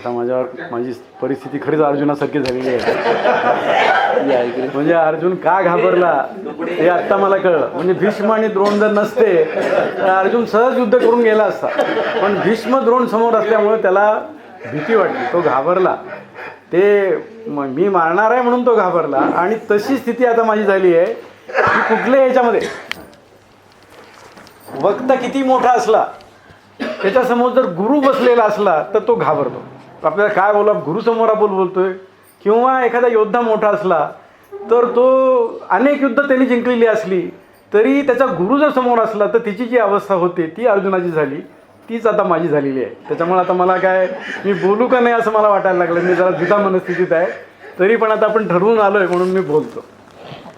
आता माझी परिस्थिती खरीच अर्जुनासारखी झालेली आहे. म्हणजे अर्जुन का घाबरला हे आत्ता मला कळलं. म्हणजे भीष्म आणि द्रोण जर नसते तर अर्जुन सहज युद्ध करून गेला असता, पण भीष्म द्रोण समोर असल्यामुळे त्याला भीती वाटली, तो घाबरला. ते मी मारणार आहे म्हणून तो घाबरला. आणि तशी स्थिती आता माझी झाली आहे की कुठल्याही याच्यामध्ये वक्ता किती मोठा असला, त्याच्यासमोर जर गुरु बसलेला असला तर तो घाबरतो. आपल्याला काय बोला, गुरुसमोर आपण बोलतोय. किंवा एखादा योद्धा मोठा असला तर तो अनेक युद्ध त्यांनी जिंकलेली असली तरी त्याचा गुरु जर समोर असला तर तिची जी अवस्था होते ती अर्जुनाची झाली, तीच आता माझी झालेली आहे. त्याच्यामुळे आता मला काय, मी बोलू का नाही असं मला वाटायला लागलं. मी जरा जुदा मनस्थितीत आहे, तरी पण आता आपण ठरवून आलो आहे म्हणून मी बोलतो.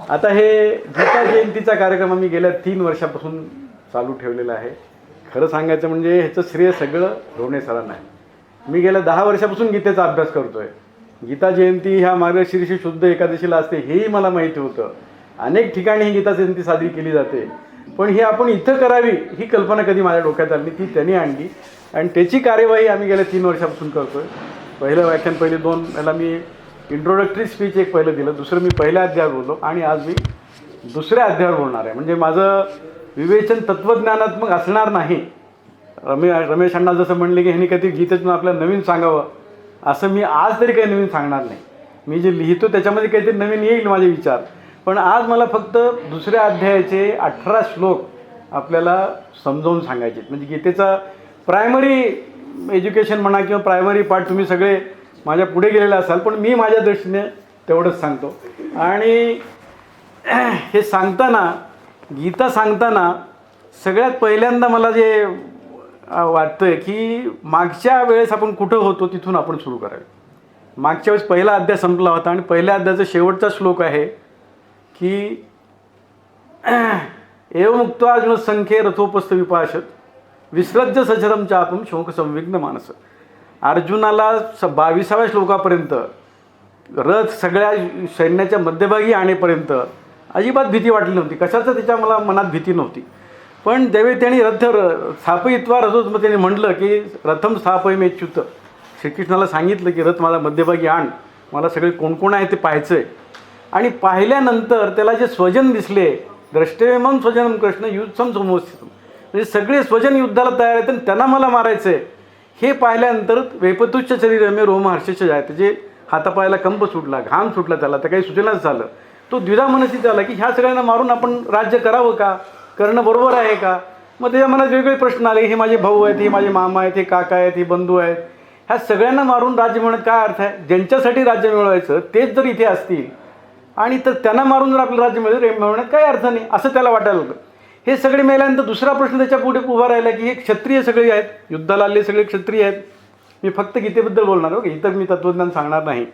आता हे गीता जयंतीचा कार्यक्रम आम्ही गेल्या 3 वर्षापासून चालू ठेवलेला आहे. खरं सांगायचं म्हणजे ह्याचं श्रेय सगळं रोहणे सरांना आहे. मी गेल्या 10 वर्षापासून गीतेचा अभ्यास करतो आहे. गीता जयंती ह्या मार्गशीर्ष शुद्ध एकादशीला असते हेही मला माहिती होतं. अनेक ठिकाणी ही गीता जयंती साजरी केली जाते, पण ही आपण इथं करावी ही कल्पना कधी माझ्या डोक्यात आली, ती त्यांनी आणली आणि त्याची कार्यवाही आम्ही गेल्या 3 वर्षापासून करतो आहे. पहिलं व्याख्यान, पहिले 2 याला मी इंट्रोडक्टरी स्पीच एक पहिलं दिलं, दुसरं मी पहिल्या अध्यायावर बोललो आणि आज मी दुसऱ्या अध्यायावर बोलणार आहे. म्हणजे माझं विवेचन तत्त्वज्ञानात्मक असणार नाही. रमेश अण्णा जसं म्हणले की ह्यांनी कधी गीतेतून आपल्याला नवीन सांगावं, असं मी आज तरी काही नवीन सांगणार नाही. मी जे लिहितो त्याच्यामध्ये काहीतरी नवीन येईल माझे विचार, पण आज मला फक्त दुसऱ्या अध्यायाचे 18 श्लोक आपल्याला समजावून सांगायचे. म्हणजे गीतेचा प्रायमरी एज्युकेशन म्हणा किंवा प्रायमरी पार्ट तुम्ही सगळे माझ्या पुढे गेलेले असाल, पण मी माझ्या दृष्टीने तेवढंच सांगतो. आणि हे सांगताना, गीता सांगताना सगळ्यात पहिल्यांदा मला जे वाटतं आहे की मागच्या वेळेस आपण कुठं होतो तिथून आपण सुरू करावे. मागच्या वेळेस पहिला अध्याय संपला होता आणि पहिल्या अध्यायाचा शेवटचा श्लोक आहे की एवमुक्त्वा अर्जुन संख्ये रथोपस्थ विपाशत विसृज्य सचरम चापम शोक संविघ्न मानस. अर्जुनाला 22व्या श्लोकापर्यंत रथ सगळ्या सैन्याच्या मध्यभागी आणेपर्यंत अजिबात भीती वाटली नव्हती. कशाचं त्याच्या मला मनात भीती नव्हती. पण ज्यावेळी त्यांनी रथ स्थापयित्वा रथोत, मग त्यांनी म्हटलं की रथम स्थापयमेच्युत, श्रीकृष्णाला सांगितलं की रथ मला मध्यभागी आण, मला सगळे कोण कोण आहे ते पाहायचं आहे. आणि पाहिल्यानंतर त्याला जे स्वजन दिसले, द्रष्टेमम स्वजनम कृष्ण युद्धम समोस्थितम, म्हणजे सगळे स्वजन युद्धाला तयार आहेत आणि त्यांना मला मारायचं आहे. हे पाहिल्यानंतर वेपतुच्च शरीर मे रोम हर्षच आहे, त्याचे हातापायाला कंप सुटला, घाम सुटला, त्याला तर काही सुचनाच झालं. तो द्विधा मनस्थित झाला की ह्या सगळ्यांना मारून आपण राज्य करावं का, करणं बरोबर आहे का. मग त्याच्या मनात वेगवेगळे प्रश्न आले. हे माझे भाऊ आहेत, हे माझे मामा आहेत, हे काका आहेत, हे बंधू आहेत, ह्या सगळ्यांना मारून राज्य मिळवण्यात काय अर्थ आहे. ज्यांच्यासाठी राज्य मिळवायचं तेच जर इथे असतील आणि तर त्यांना मारून जर आपलं राज्य मिळवण्यात काही अर्थ नाही असं त्याला वाटायला लागलं. हे सगळे मेल्यानंतर दुसरा प्रश्न त्याच्या पुढे उभा राहिला की हे क्षत्रिय सगळे आहेत, युद्धाला आलेले सगळे क्षत्रिय आहेत. मी फक्त गीतेबद्दल बोलणार आहे, इतर मी तत्त्वज्ञान सांगणार नाही.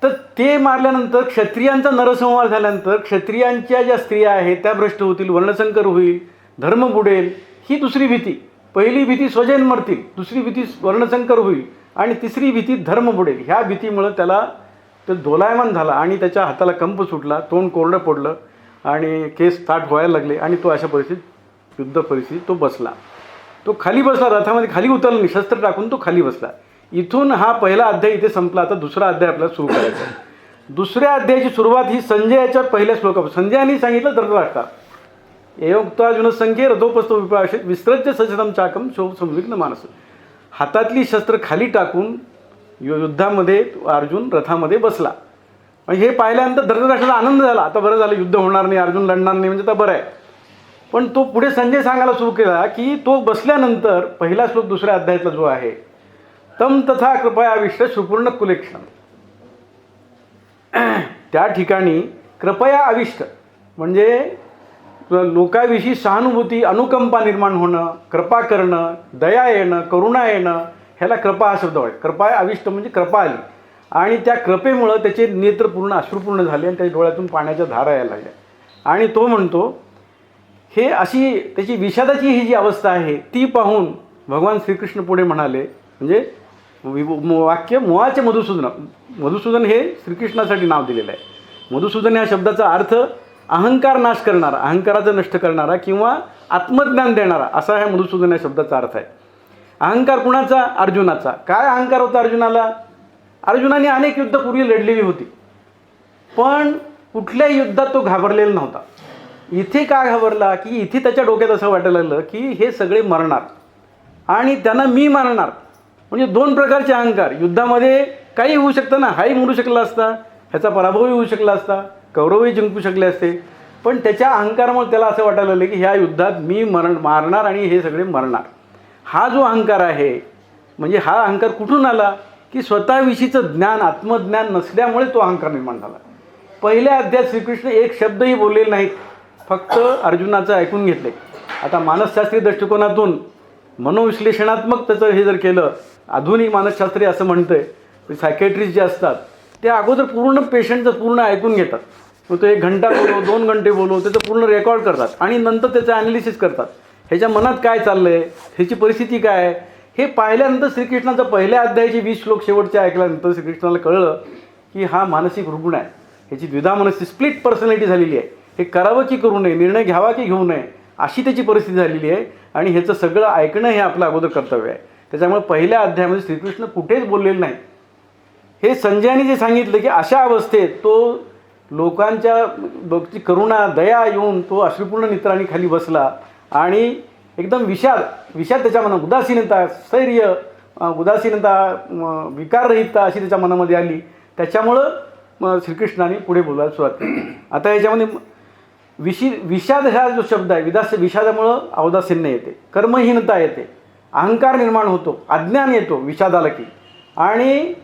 तर ते मारल्यानंतर क्षत्रियांचा नरसंहार झाल्यानंतर क्षत्रियांच्या ज्या स्त्रिया आहेत त्या भ्रष्ट होतील, वर्णसंकर होईल, धर्म बुडेल, ही दुसरी भीती. पहिली भीती स्वजन मरतील, दुसरी भीती वर्णसंकर होईल आणि तिसरी भीती धर्म बुडेल. ह्या भीतीमुळं त्याला तो दोलायमान झाला आणि त्याच्या हाताला कंप सुटला, तोंड कोरडं पडलं आणि केस ताट व्हायला लागले आणि तो अशा परिस्थितीत, युद्ध परिस्थितीत तो बसला. तो खाली बसला, रथामध्ये खाली उतरला नाही, शस्त्र टाकून तो खाली बसला. इथून हा पहिला अध्याय इथे संपला. आता दुसरा अध्याय आपल्याला सुरू करायचा आहे. दुसऱ्या अध्यायाची सुरुवात ही संजयाच्या पहिल्या श्लोकापासून. संजयाने सांगितलं धृतराष्ट्रा एवमुक्त्वा अर्जुन संख्ये रथोपस्थ विपाशत विसृज्य सचरम चाकम शोक संविघ्न मानस. हातातली शस्त्र खाली टाकून युद्धामध्ये अर्जुन रथामध्ये बसला. म्हणजे हे पाहिल्यानंतर धृतराष्ट्राला आनंद झाला. आता बरं झालं, युद्ध होणार नाही, अर्जुन लढणार नाही, म्हणजे आता बरं आहे. पण तो पुढे संजय सांगायला सुरू केला की तो बसल्यानंतर पहिला श्लोक दुसऱ्या अध्यायातला जो आहे, तम तथा कृपया आविष्ट सुपूर्ण कुलेक्षण, त्या ठिकाणी कृपया आविष्ट म्हणजे लोकाविषयी सहानुभूती, अनुकंपा निर्माण होणं, कृपा करणं, दया येणं, करुणा येणं, ह्याला कृपा हा शब्द आहे. कृपा आविष्ट म्हणजे कृपा आली आणि त्या कृपेमुळं त्याचे नेत्र पूर्ण अश्रुपूर्ण झाले आणि त्याच्या डोळ्यातून पाण्याच्या धारा यायला लागल्या. आणि तो म्हणतो हे अशी त्याची विषादाची ही जी अवस्था आहे ती पाहून भगवान श्रीकृष्ण पुढे म्हणाले, म्हणजे वाक्य मोहाचे मधुसूदन. मधुसूदन हे श्रीकृष्णासाठी नाव दिलेलं आहे. मधुसूदन या शब्दाचा अर्थ अहंकार नाश करणारा, अहंकाराचं नष्ट करणारा किंवा आत्मज्ञान देणारा, असा ह्या मधुसूदन या शब्दाचा अर्थ आहे. अहंकार कुणाचा? अर्जुनाचा. काय अहंकार होता अर्जुनाला? अर्जुनाने अनेक युद्ध पूर्वी लढलेली होती, पण कुठल्याही युद्धात तो घाबरलेला नव्हता. इथे का घाबरला? की इथे त्याच्या डोक्यात असं वाटायला लागलं की हे सगळे मरणार आणि त्यांना मी मारणार. म्हणजे दोन प्रकारचे अहंकार. युद्धामध्ये काही होऊ शकतं ना, हाही मरू शकला असता, ह्याचा पराभवही होऊ शकला असता, कौरवही जिंकू शकले असते, पण त्याच्या अहंकारामुळे त्याला असं वाटायला लागलं की ह्या युद्धात मी मारणार आणि हे सगळे मरणार. हा जो अहंकार आहे, म्हणजे हा अहंकार कुठून आला? की स्वतःविषयीचं ज्ञान, आत्मज्ञान नसल्यामुळे तो अहंकार निर्माण झाला. पहिल्या अध्यायात श्रीकृष्ण एक शब्दही बोललेले नाहीत, फक्त अर्जुनाचं ऐकून घेतले. आता मानसशास्त्रीय दृष्टिकोनातून मनोविश्लेषणात्मक त्याचं हे जर केलं, आधुनिक मानसशास्त्री असं म्हणतंय, सायकॅट्रिस्ट जे असतात ते अगोदर पूर्ण पेशंटचं पूर्ण ऐकून घेतात. मग तो 1 घंटा बोलो, 2 घंटे बोलो, त्याचं पूर्ण रेकॉर्ड करतात आणि नंतर त्याचं ॲनालिसिस करतात. ह्याच्या मनात काय चाललं आहे, ह्याची परिस्थिती काय आहे, हे पाहिल्यानंतर श्रीकृष्णाचं पहिल्या अध्यायाचे 20 श्लोक शेवटचे ऐकल्यानंतर श्रीकृष्णाला कळलं की हा मानसिक रुग्ण आहे, ह्याची द्विधा मनस्थिती, स्प्लिट पर्सनॅलिटी झालेली आहे. हे करावं की करू नये, निर्णय घ्यावा की घेऊ नये, अशी त्याची परिस्थिती झालेली आहे आणि ह्याचं सगळं ऐकणं हे आपलं अगोदर कर्तव्य आहे. त्याच्यामुळे पहिल्या अध्यायामध्ये श्रीकृष्ण कुठेच बोललेलं नाही. हे संजयाने जे सांगितलं की अशा अवस्थेत तो लोकांच्या करुणा, दया येऊन तो अश्रुपूर्ण नेत्रांनी खाली बसला आणि एकदम विषाद त्याच्या मनात, उदासीनता, स्थैर्य, उदासीनता, विकाररहितता अशी त्याच्या मनामध्ये आली. त्याच्यामुळं श्रीकृष्णाने पुढे बोलायला सुरुवात केली. आता याच्यामध्ये विषाद हा जो शब्द आहे, विषादामुळं औदासीन्य येते, कर्महीनता येते, अहंकार निर्माण होतो, अज्ञान येतो विषादाला की, आणि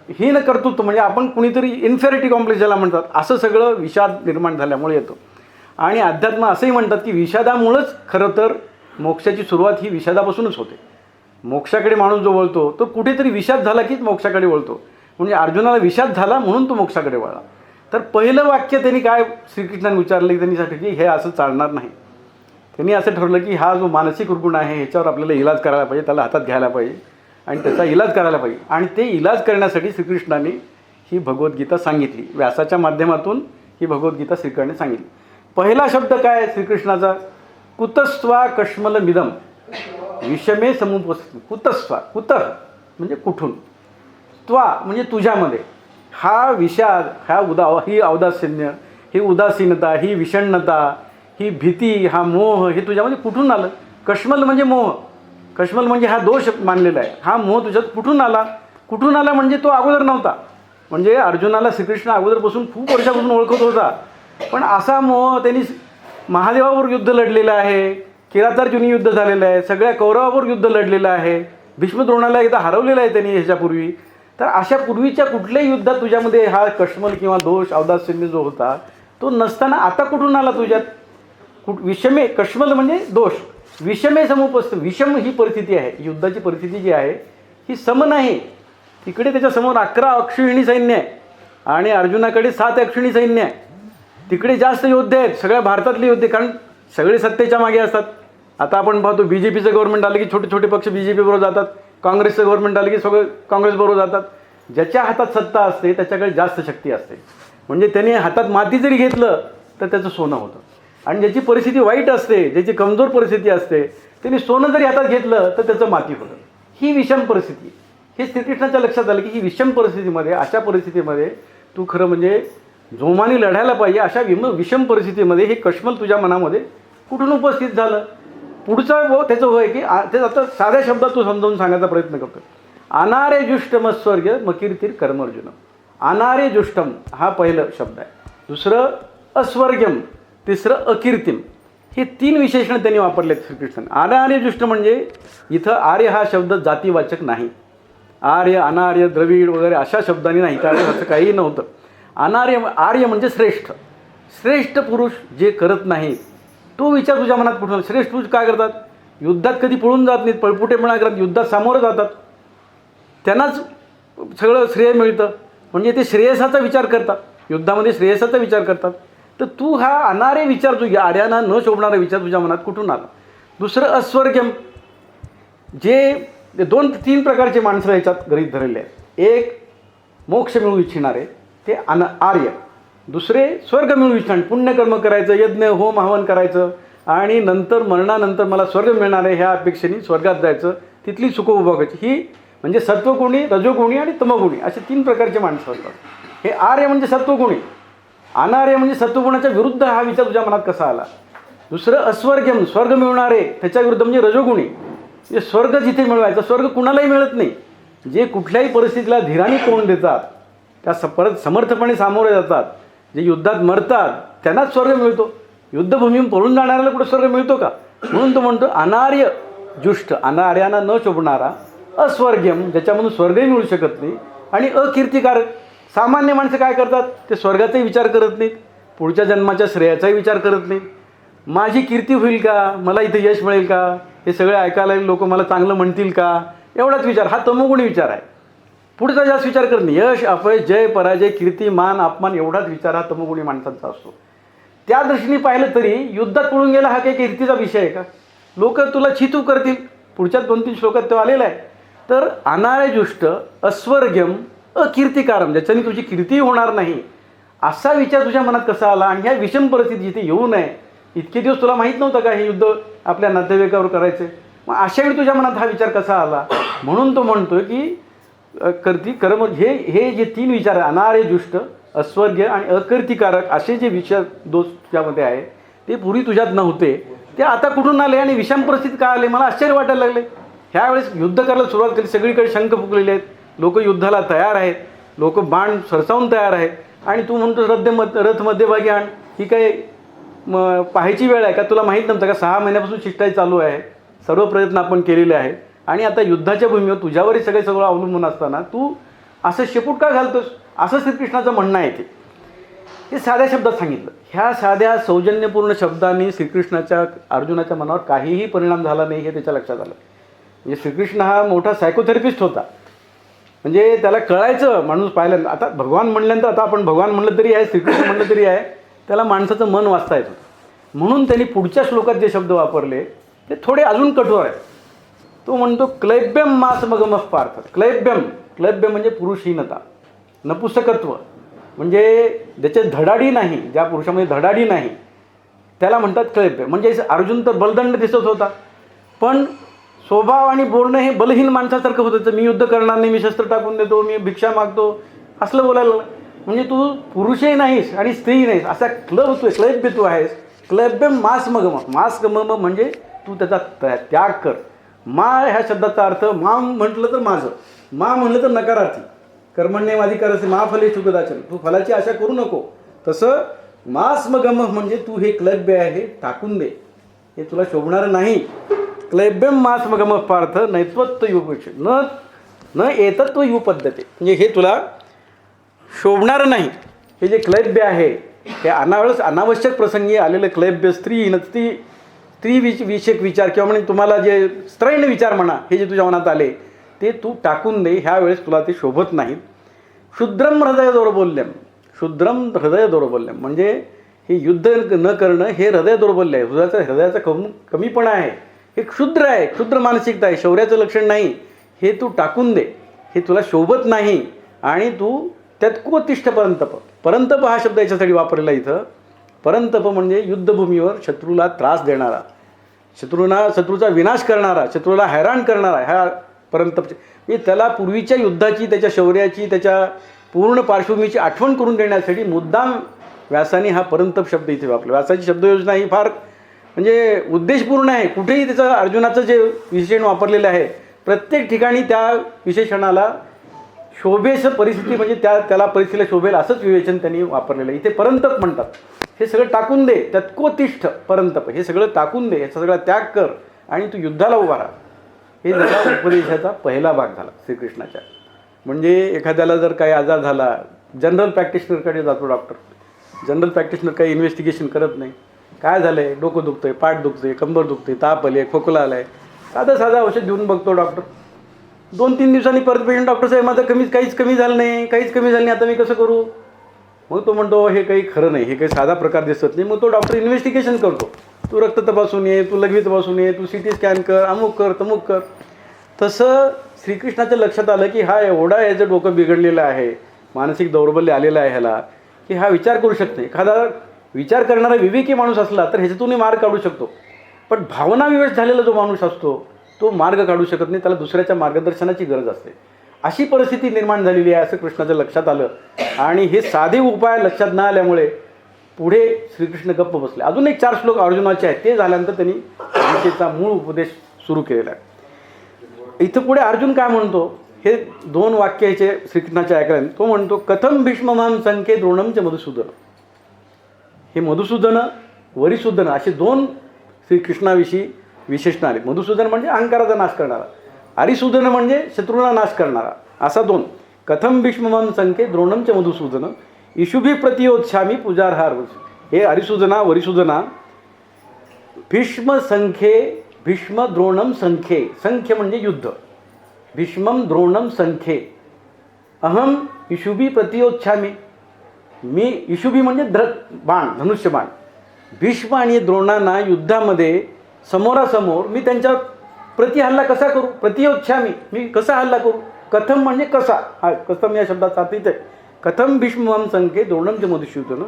हीन कर्तृत्व म्हणजे आपण कुणीतरी इन्फेरिटी कॉम्प्लेक्स ज्याला म्हणतात, असं सगळं विषाद निर्माण झाल्यामुळे येतो. आणि अध्यात्म असंही म्हणतात की विषादामुळंच खरं तर मोक्षाची सुरुवात ही विषादापासूनच होते. मोक्षाकडे माणूस जो वळतो तो कुठेतरी विषाद झाला कीच मोक्षाकडे वळतो. म्हणजे अर्जुनाला विषाद झाला म्हणून तो मोक्षाकडे वळला. तर पहिलं वाक्य त्यांनी काय श्रीकृष्णाने विचारलं की त्यांनी सांगितलं की हे असं चालणार नाही. त्यांनी असं ठरवलं की हा जो मानसिक रुग्ण आहे ह्याच्यावर आपल्याला इलाज करायला पाहिजे, त्याला हातात घ्यायला पाहिजे आणि त्याचा इलाज करायला पाहिजे. आणि ते इलाज करण्यासाठी श्रीकृष्णाने ही भगवद्गीता सांगितली. व्यासाच्या माध्यमातून ही भगवद्गीता श्रीकृष्णाने सांगितली. पहिला शब्द काय श्रीकृष्णाचा? कुतस्त्वा कश्मलमिदम विषमे समुपस्थित. कुतस्त्वा, कुतः म्हणजे कुठून, त्वा म्हणजे तुझ्यामध्ये, हा विषाद, ही औदासीन्य, ही उदासीनता, ही विषण्णता, ही भीती, हा मोह हे तुझ्यामध्ये कुठून आलं? कश्मल म्हणजे मोह, कश्मल म्हणजे हा दोष मानलेला आहे. हा मोह तुझ्यात कुठून आला? कुठून आला म्हणजे तो अगोदर नव्हता. म्हणजे अर्जुनाला श्रीकृष्ण अगोदरपासून खूप वर्षापासून ओळखत होता, पण असा मोह त्यांनी महादेवावर युद्ध लढलेलं आहे, किरातार्जुनी युद्ध झालेलं आहे, सगळ्या कौरवावर युद्ध लढलेलं आहे, भीष्मद्रोणाला एकदा हरवलेलं आहे त्यांनी ह्याच्यापूर्वी. तर अशा पूर्वीच्या कुठल्याही युद्धात तुझ्यामध्ये हा कश्मल किंवा दोष, औदासीन्य जो होता तो नसताना आता कुठून आला तुझ्यात? विषमे, कश्मल म्हणजे दोष, विषमे समुपस्थित. विषम ही परिस्थिती आहे, युद्धाची परिस्थिती जी आहे ही सम नाही. तिकडे त्याच्यासमोर 11 अक्षौहिणी सैन्य आहे आणि अर्जुनाकडे 7 अक्षौहिणी सैन्य आहे. तिकडे जास्त योद्धे आहेत, सगळ्या भारतातले योद्धे, कारण सगळे सत्तेच्या मागे असतात. आता आपण पाहतो BJPचं गव्हर्नमेंट आलं की छोटे छोटे पक्ष BJP बरोबर जातात, काँग्रेसचं गव्हर्नमेंट आलं की सगळं काँग्रेस बरोबर जातात. ज्याच्या हातात सत्ता असते त्याच्याकडे जास्त शक्ती असते. म्हणजे त्याने हातात माती जरी घेतलं तर त्याचं सोनं होतं. आणि ज्याची परिस्थिती वाईट असते, ज्याची कमजोर परिस्थिती असते, त्याने सोनं जरी हातात घेतलं तर त्याचं माती होतं. ही विषम परिस्थिती. हे श्रीकृष्णाच्या लक्षात आलं की ही विषम परिस्थितीमध्ये, अशा परिस्थितीमध्ये तू खरं म्हणजे जोमाने लढायला पाहिजे. अशा विषम परिस्थितीमध्ये हे कश्मल तुझ्या मनामध्ये कुठून उपस्थित झालं? पुढचा त्याचं होय की ते आता साध्या शब्दात तू समजावून सांगायचा प्रयत्न करतो. अनार्य जुष्टमस्वर्ग मकीर्तीर कर्मर्जुन. अनार्य जुष्टम हा पहिलं शब्द आहे, दुसरं अस्वर्ग्यम, तिसरं अकीर्तिम. हे 3 विशेषणं त्यांनी वापरलेत श्रीकृष्णाने. अनार्य जुष्ट म्हणजे इथं आर्य हा शब्द जातीवाचक नाही. आर्य, अनार्य, द्रविड वगैरे अशा शब्दांनी नाही, कारण असं काही नव्हतं. आर्य म्हणजे श्रेष्ठ. श्रेष्ठ पुरुष जे करत नाही तो विचार तुझ्या मनात कुठून? श्रेष्ठ पुरुष काय करतात? युद्धात कधी पळून जात नाहीत, पळपुटेपणा करतात, युद्धात सामोरं जातात, त्यांनाच सगळं श्रेय मिळतं. म्हणजे ते श्रेयसाचा विचार करतात, युद्धामध्ये श्रेयसाचा विचार करतात. तर तू हा अनार्य विचार, जो आर्यांना न शोभणारा विचार तुझ्या मनात कुठून आला? दुसरं अस्वर्ग्यम, जे 2-3 प्रकारचे माणसं याच्यात गृहीत धरलेले आहेत. एक मोक्ष मिळू इच्छिणारे ते आर्य, दुसरे स्वर्ग मिळू इच्छिणारे, पुण्यकर्म करायचं, यज्ञ होम हवन करायचं, आणि नंतर मरणानंतर मला स्वर्ग मिळणार आहे ह्या अपेक्षेने स्वर्गात जायचं, तिथली सुखं उपभोगायची. ही म्हणजे सत्वगुणी, रजोगुणी आणि तमोगुणी असे 3 प्रकारचे माणसं असतात. हे आर्य म्हणजे सत्वगुणी, अनार्य म्हणजे सत्वगुणाच्या विरुद्ध हा विचार तुझ्या मनात कसा आला. दुसरं अस्वर्गम, स्वर्ग मिळणार आहे त्याच्या विरुद्ध म्हणजे रजोगुणी, म्हणजे स्वर्ग जिथे मिळवायचा. स्वर्ग कुणालाही मिळत नाही. जे कुठल्याही परिस्थितीला धीराने तोंड देतात, त्या परत समर्थपणे सामोरे जातात, जे युद्धात मरतात त्यांनाच स्वर्ग मिळतो. युद्धभूमीहून पळून जाणाऱ्याला कुठं स्वर्ग मिळतो का? म्हणून तो म्हणतो अनार्य जुष्ट, अनार्यांना न शोभणारा, अस्वर्ग्यम ज्याच्यामधून स्वर्गही मिळू शकत नाही, आणि अकीर्तिकारक. सामान्य माणसं काय करतात, ते स्वर्गाचाही विचार करत नाहीत, पुढच्या जन्माच्या श्रेयाचाही विचार करत नाहीत. माझी कीर्ती होईल का, मला इथे यश मिळेल का, हे सगळे ऐकायला लोक मला चांगलं म्हणतील का, एवढाच विचार. हा तमोगुणी विचार आहे. पुढचा जास्त विचार करत नाही. यश अपयश, जय पराजय, कीर्ती मान अपमान एवढाच विचार हा तमोगुणी माणसांचा असतो. त्या दृष्टीने पाहिलं तरी युद्धात पळून गेला हा काही कीर्तीचा विषय आहे का? लोक तुला छितू करतील. पुढच्या 2-3 श्लोकात तो आलेला आहे. तर अनार्यजुष्ट, अस्वर्ग्यम, अकीर्तिकारम, ज्याच्याने तुझी कीर्ती होणार नाही असा विचार तुझ्या मनात कसा आला? आणि ह्या विषम परिस्थिती जिथे येऊ नये, इतके दिवस तुला माहीत नव्हतं का हे युद्ध आपल्या नातेवाईकावर करायचे? मग अशा वेळी तुझ्या मनात हा विचार कसा आला? म्हणून तो म्हणतोय की कर्म, हे जे 3 विचार आहे, अनार्यजुष्ट, अस्वर्ग्य आणि अकीर्तिकारक, असे जे विचार दोष त्यामध्ये आहे ते पूर्वी तुझ्यात नव्हते, ते आता कुठून आले आणि विषम परिस्थितीत का आले? मला आश्चर्य वाटायला लागले. ह्यावेळेस युद्ध करायला सुरुवात केली, सगळीकडे शंख फुकलेले आहेत, लोक युद्धाला तयार आहेत, लोक बाण सरसावून तयार आहेत, आणि तू म्हणतो रथ मध्यभागी आण. ही काही पाहायची वेळ आहे का? तुला माहीत नव्हतं का 6 महिन्यापासून शिष्टाई चालू आहे, सर्व प्रयत्न आपण केलेले आहेत, आणि आता युद्धाच्या भूमीवर तुझ्यावरही सगळं अवलंबून असताना तू असं शेपूट का घालतोस? असं श्रीकृष्णाचं म्हणणं आहे. ते साध्या शब्दात सांगितलं. ह्या साध्या सौजन्यपूर्ण शब्दांनी श्रीकृष्णाच्या अर्जुनाच्या मनावर काहीही परिणाम झाला नाही हे त्याच्या लक्षात आलं. म्हणजे श्रीकृष्ण हा मोठा सायकोथेरपिस्ट होता. म्हणजे त्याला कळायचं माणूस पाहिलं. आता भगवान म्हणल्यानंतर, आता आपण भगवान म्हणलं तरी आहे, श्रीकृष्ण म्हणलं तरी आहे, त्याला माणसाचं मन वाचता येतं. म्हणून त्यांनी पुढच्या श्लोकात जे शब्द वापरले ते थोडे अजून कठोर आहेत. तो म्हणतो क्लैब्यम मास मगमः पार्थ. क्लैब्यम, क्लैब्य म्हणजे पुरुषहीनता, नपुसकत्व, म्हणजे ज्याचे धडाडी नाही, ज्या पुरुषामध्ये धडाडी नाही त्याला म्हणतात क्लैब्य. म्हणजे अर्जुन तर बलदंड दिसत होता, पण स्वभाव आणि बोलणं हे बलहीन माणसासारखं होतं. मी युद्ध करणार नाही, मी शस्त्र टाकून देतो, मी भिक्षा मागतो, असलं बोलायला. म्हणजे तू पुरुषही नाहीस आणि स्त्रीही नाहीस, असा क्लैब्य तू आहेस. क्लैब्यम मास मगम. मास गमम म्हणजे तू त्याचा त्याग कर. मा ह्या शब्दाचा अर्थ मा म्हटलं तर माझं, मा म्हटलं तर नकारार्थी. कर्मण्येवाधिकारस्य मा फलेषु कदाचन, तू फलाची आशा करू नको. तसं मास मगम म्हणजे तू हे क्लैब्य आहे टाकून दे, हे तुला शोभणारं नाही. क्लैब्यम मास मगम पार्थ नैत्वत्व युपेक्ष न एतत्व यु पद्धती, म्हणजे हे तुला शोभणारं नाही. हे जे क्लैब्य आहे हे अनावश्यक प्रसंगी आलेलं क्लैब्य, स्त्रीविषयक विचार किंवा म्हणजे तुम्हाला जे स्त्रैण विचार म्हणा, हे जे तुझ्या मनात आले ते तू टाकून दे. ह्या वेळेस तुला ते शोभत नाहीत. क्षुद्रम हृदय दौर्बल्यम, क्षुद्रम हृदय दौर्बल्यम म्हणजे हे युद्ध न करणं हे हृदय दौर्बल्य आहे, हृदयाचा कमीपणा आहे, हे क्षुद्र आहे, क्षुद्र मानसिकता आहे, शौर्याचं लक्षण नाही. हे तू टाकून दे, हे तुला शोभत नाही. आणि तू त्यात कोतिष्ठ परंतप. परंतप हा शब्द याच्यासाठी वापरलेला इथं. परंतप म्हणजे युद्धभूमीवर शत्रूला त्रास देणारा, शत्रूचा विनाश करणारा, शत्रूला हैराण करणारा, ह्या परंतप. म्हणजे त्याला पूर्वीच्या युद्धाची, त्याच्या शौर्याची, त्याच्या पूर्ण पार्श्वभूमीची आठवण करून देण्यासाठी मुद्दाम व्यासाने हा परंतप शब्द इथे वापरला. व्यासाची शब्दयोजना ही फार म्हणजे उद्देशपूर्ण आहे. कुठेही त्याचं अर्जुनाचं जे विशेषण वापरलेलं आहे, प्रत्येक ठिकाणी त्या विशेषणाला शोभेस परिस्थिती म्हणजे त्याला परिस्थितीला शोभेल असंच विवेचन त्यांनी वापरलेलं आहे. इथे परंतप म्हणतात. हे सगळं टाकून दे, त्यात कोतिष्ठ परंतप, हे सगळं टाकून दे, याचा सगळा त्याग कर आणि तू युद्धाला उभा राहा. हे त्याचा उपदेशाचा पहिला भाग झाला श्रीकृष्णाच्या. म्हणजे एखाद्याला जर काही आजार झाला, जनरल प्रॅक्टिशनरकडे जातो डॉक्टर. जनरल प्रॅक्टिशनर काही इन्व्हेस्टिगेशन करत नाही. काय झालं आहे, डोकं दुखतं आहे, पाठ दुखतं आहे, कंबर दुखते आहे, ताप आले, खोकला आला आहे, साधं औषध देऊन बघतो डॉक्टर. 2-3 दिवसांनी परत पेशंट डॉक्टर साहेब माझं काहीच कमी झालं नाही, आता मी कसं करू? मग तो म्हणतो हे काही खरं नाही, हे काही साधा प्रकार दिसत नाही. मग तो डॉक्टर इन्व्हेस्टिगेशन करतो. तू रक्त तपासून ये, तू लघवी तपासून ये, तू CT स्कॅन कर, अमुक कर, तमुक कर. तसं श्रीकृष्णाच्या लक्षात आलं की हा एवढा याचं डोकं बिघडलेलं आहे, मानसिक दौर्बल्य आलेलं आहे ह्याला, की हा विचार करू शकत नाही. एखादा विचार करणारा विवेकी माणूस असला तर ह्याच्यातूनही मार्ग काढू शकतो. पण भावनाविवश झालेला जो माणूस असतो तो मार्ग काढू शकत नाही, त्याला दुसऱ्याच्या मार्गदर्शनाची गरज असते. अशी परिस्थिती निर्माण झालेली आहे असं कृष्णाच्या लक्षात आलं. आणि हे साधे उपाय लक्षात न आल्यामुळे पुढे श्रीकृष्ण गप्प बसले. अजून एक 4 श्लोक अर्जुनाचे आहेत, ते झाल्यानंतर त्यांनी गीतेचा मूळ उपदेश सुरू केलेला आहे. इथं पुढे अर्जुन काय म्हणतो, हे 2 वाक्य ह्याचे श्रीकृष्णाचे ऐकल्याने तो म्हणतो, कथम भीष्ममां संख्ये द्रोणम च मधुसूदन. हे मधुसूदन वरिसूदन असे 2 श्रीकृष्णाविषयी विशेषण आले. मधुसूदन म्हणजे अहंकाराचा नाश करणारा, हरिसूदन म्हणजे शत्रूंना नाश करणारा, असा 2. कथम भीष्ममां संख्ये द्रोणम च मधुसूदन इशुभी प्रतियोत्सामी पूजार्हार. हे हरिसूदना वरिसूदना, भीष्म संख्ये, भीष्म द्रोणम संख्ये, संख्य म्हणजे युद्ध, भीष्मम द्रोणम संख्ये, अहम इशुभी प्रतियोत्सामी, मी इशुभी म्हणजे बाण, धनुष्यबाण, भीष्म आणि द्रोणांना युद्धामध्ये समोरासमोर मी त्यांच्यावर प्रतिहल्ला कसा करू, प्रतियोत्सामी, मी कसा हल्ला करू. कथम म्हणजे कसा, हा कथम या शब्दाचा अर्थ इथे. कथम भीष्ममां संख्ये द्रोणम च मधुसूदन